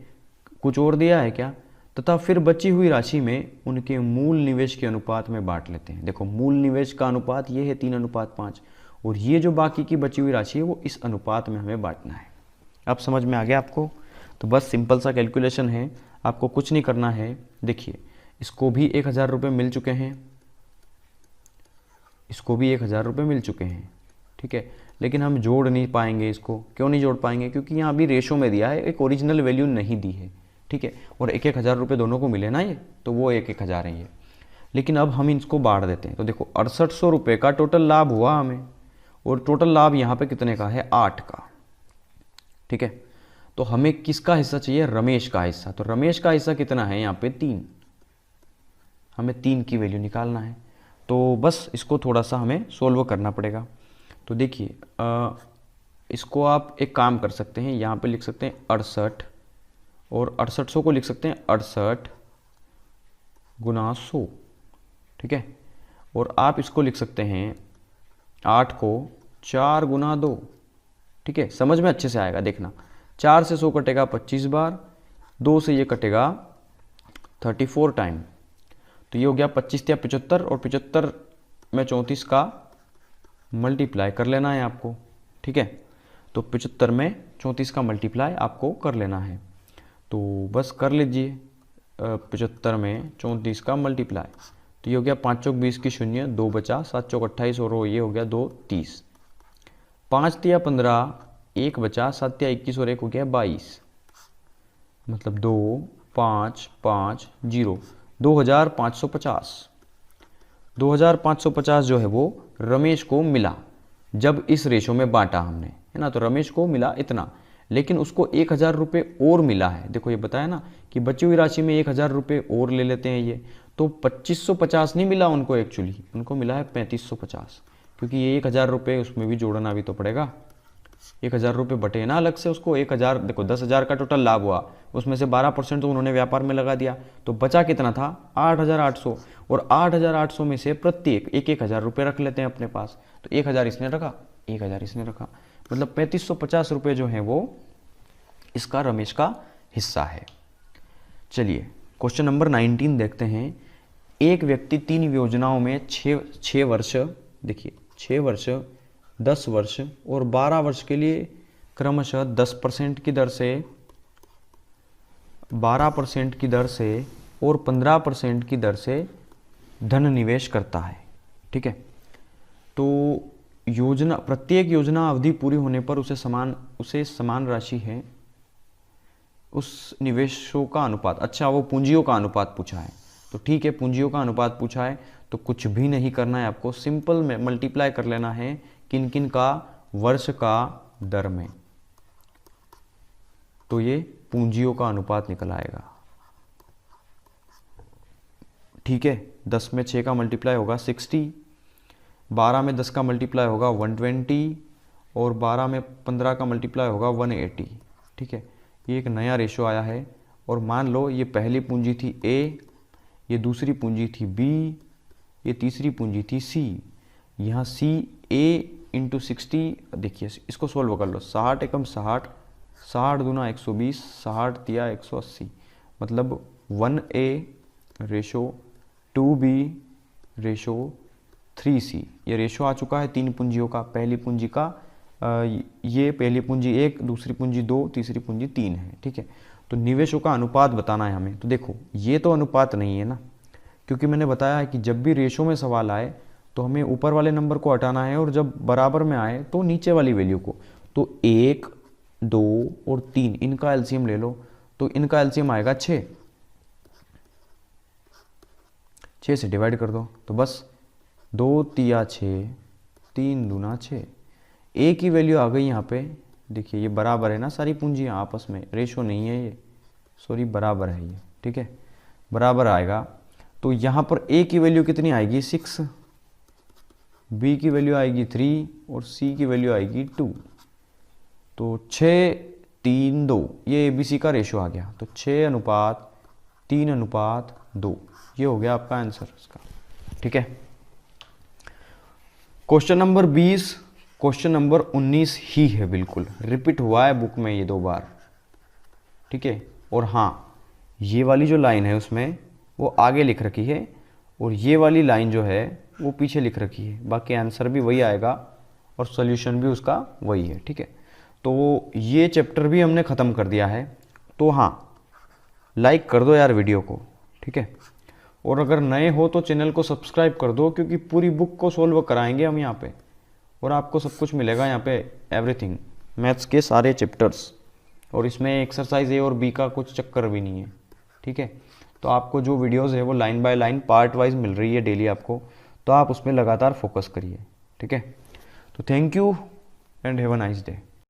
कुछ और दिया है क्या, तथा फिर बची हुई राशि में उनके मूल निवेश के अनुपात में बांट लेते हैं। देखो मूल निवेश का अनुपात ये है 3:5, और ये जो बाकी की बची हुई राशि है वो इस अनुपात में हमें बांटना है। अब समझ में आ गया आपको। तो बस सिंपल सा कैलकुलेशन है, आपको कुछ नहीं करना है। देखिए इसको भी 1,000 रुपये मिल चुके हैं, इसको भी 1,000 रुपये मिल चुके हैं। ठीक है, लेकिन हम जोड़ नहीं पाएंगे इसको। क्यों नहीं जोड़ पाएंगे, क्योंकि यहाँ भी रेशो में दिया है, एक ओरिजिनल वैल्यू नहीं दी है। ठीक है, और 1,000 रुपये दोनों को मिले ना ये, तो वो 1,000 है ये। लेकिन अब हम इसको बांट देते हैं, तो देखो 6,800 रुपये का टोटल लाभ हुआ हमें, और टोटल लाभ यहाँ पे कितने का है, 8 का। ठीक है, तो हमें किसका हिस्सा चाहिए, रमेश का हिस्सा। तो रमेश का हिस्सा कितना है यहाँ पे 3, हमें 3 की वैल्यू निकालना है। तो बस इसको थोड़ा सा हमें सोल्व करना पड़ेगा। तो देखिए इसको आप एक काम कर सकते हैं, यहाँ पे लिख सकते हैं 68, और 6800 को लिख सकते हैं 68 गुना 100। ठीक है, और आप इसको लिख सकते हैं 8 को 4 गुना 2। ठीक है, समझ में अच्छे से आएगा, देखना 4 से 100 कटेगा 25 बार, 2 से ये कटेगा 34 टाइम, तो ये हो गया 25 या 75, और 75 में 34 का मल्टीप्लाई कर लेना है आपको। ठीक है, तो 75 में 34 का मल्टीप्लाई आपको कर लेना है, तो बस कर लीजिए 75 में 34 का मल्टीप्लाई। तो ये हो गया 5 चौक 20 की 0, 2 बचा, 7 चौक 28, और ये हो गया 2 30, 5 तिया 15, 1 बचा, 7 तिया 21, और 1 हो गया 22, मतलब 2 5 5 0, 2,550। 2,550 जो है वो रमेश को मिला जब इस रेशो में बांटा हमने, है ना। तो रमेश को मिला इतना, लेकिन उसको 1,000 रुपये और मिला है। देखो ये बताया ना कि बची हुई राशि में 1,000 रुपये और ले लेते हैं ये, तो 2,550 नहीं मिला उनको, एक्चुअली उनको मिला है 3,550, क्योंकि ये 1,000 रुपये उसमें भी जोड़ना भी तो पड़ेगा। 1,000 रुपये बटे ना अलग से उसको, 1,000 देखो 10,000 का टोटल लाभ हुआ, उसमें से 12% तो उन्होंने व्यापार में लगा दिया, तो बचा कितना था 8,800, और 8,800 में से प्रत्येक 1,000 रुपये रख लेते हैं अपने पास। तो 1,000 इसने रखा, 1,000 इसने रखा, मतलब 3,550 रुपये जो है वो इसका रमेश का हिस्सा है। चलिए क्वेश्चन नंबर 19 देखते हैं। एक व्यक्ति 3 योजनाओं में 6 वर्ष, देखिए 6 वर्ष, 10 वर्ष और 12 वर्ष के लिए क्रमशः 10% की दर से, 12% की दर से और 15% की दर से धन निवेश करता है। ठीक है, तो योजना, प्रत्येक योजना अवधि पूरी होने पर उसे समान राशि है उस निवेशों का अनुपात। अच्छा, वो पूंजियों का अनुपात पूछा है, तो ठीक है पूंजियों का अनुपात पूछा है तो कुछ भी नहीं करना है आपको, सिंपल में मल्टीप्लाई कर लेना है किन किन का, वर्ष का दर में, तो ये पूंजियों का अनुपात निकल आएगा। ठीक है, 10 में 6 का मल्टीप्लाई होगा 60, 12 में 10 का मल्टीप्लाई होगा 120, और 12 में 15 का मल्टीप्लाई होगा 180। ठीक है, ये एक नया रेशो आया है और मान लो ये पहली पूंजी थी ए, ये दूसरी पूंजी थी बी, ये तीसरी पूंजी थी सी। यहाँ सी ए इंटू 60, देखिए इसको सोल्व कर लो। 60 एकम 60, 60 दूना 120, 60 दिया 180, मतलब 1A ratio 2B ratio 3C। ये रेशो आ चुका है तीन पूंजियों का। पहली पूंजी का ये पहली पूंजी 1, दूसरी पूंजी 2, तीसरी पूंजी 3 है, ठीक है। तो निवेशों का अनुपात बताना है हमें। तो देखो ये तो अनुपात नहीं है ना, क्योंकि मैंने बताया है कि जब भी रेशो में सवाल आए तो हमें ऊपर वाले नंबर को हटाना है, और जब बराबर में आए तो नीचे वाली वैल्यू को। तो 1, 2 और 3 इनका एलसीएम ले लो, तो इनका एलसीएम आएगा 6। 6 से डिवाइड कर दो तो बस 2 तिया 6, 3 दूना 6। ए की वैल्यू आ गई यहाँ पे। देखिए ये बराबर है ना, सारी पूंजियाँ आपस में, रेशो नहीं है ये, सॉरी बराबर है ये, ठीक है, बराबर आएगा। तो यहाँ पर ए की वैल्यू कितनी आएगी 6, बी की वैल्यू आएगी 3 और सी की वैल्यू आएगी 2। तो 6, 3, 2 ये एबीसी का रेशो आ गया। तो 6:3:2 ये हो गया आपका आंसर इसका, ठीक है। क्वेश्चन नंबर 20, क्वेश्चन नंबर 19 ही है, बिल्कुल रिपीट हुआ है बुक में ये 2 बार, ठीक है। और हाँ, ये वाली जो लाइन है उसमें वो आगे लिख रखी है, और ये वाली लाइन जो है वो पीछे लिख रखी है। बाकी आंसर भी वही आएगा और सॉल्यूशन भी उसका वही है, ठीक है। तो ये चैप्टर भी हमने ख़त्म कर दिया है। तो हाँ, लाइक कर दो यार वीडियो को, ठीक है। और अगर नए हो तो चैनल को सब्सक्राइब कर दो, क्योंकि पूरी बुक को सोल्व कराएंगे हम यहाँ पे, और आपको सब कुछ मिलेगा यहाँ पे, एवरीथिंग, मैथ्स के सारे चैप्टर्स। और इसमें एक्सरसाइज ए और बी का कुछ चक्कर भी नहीं है, ठीक है। तो आपको जो वीडियोस है वो line by line part wise मिल रही है डेली आपको, तो आप उसमें लगातार फोकस करिए, ठीक है। तो thank you and have a nice day.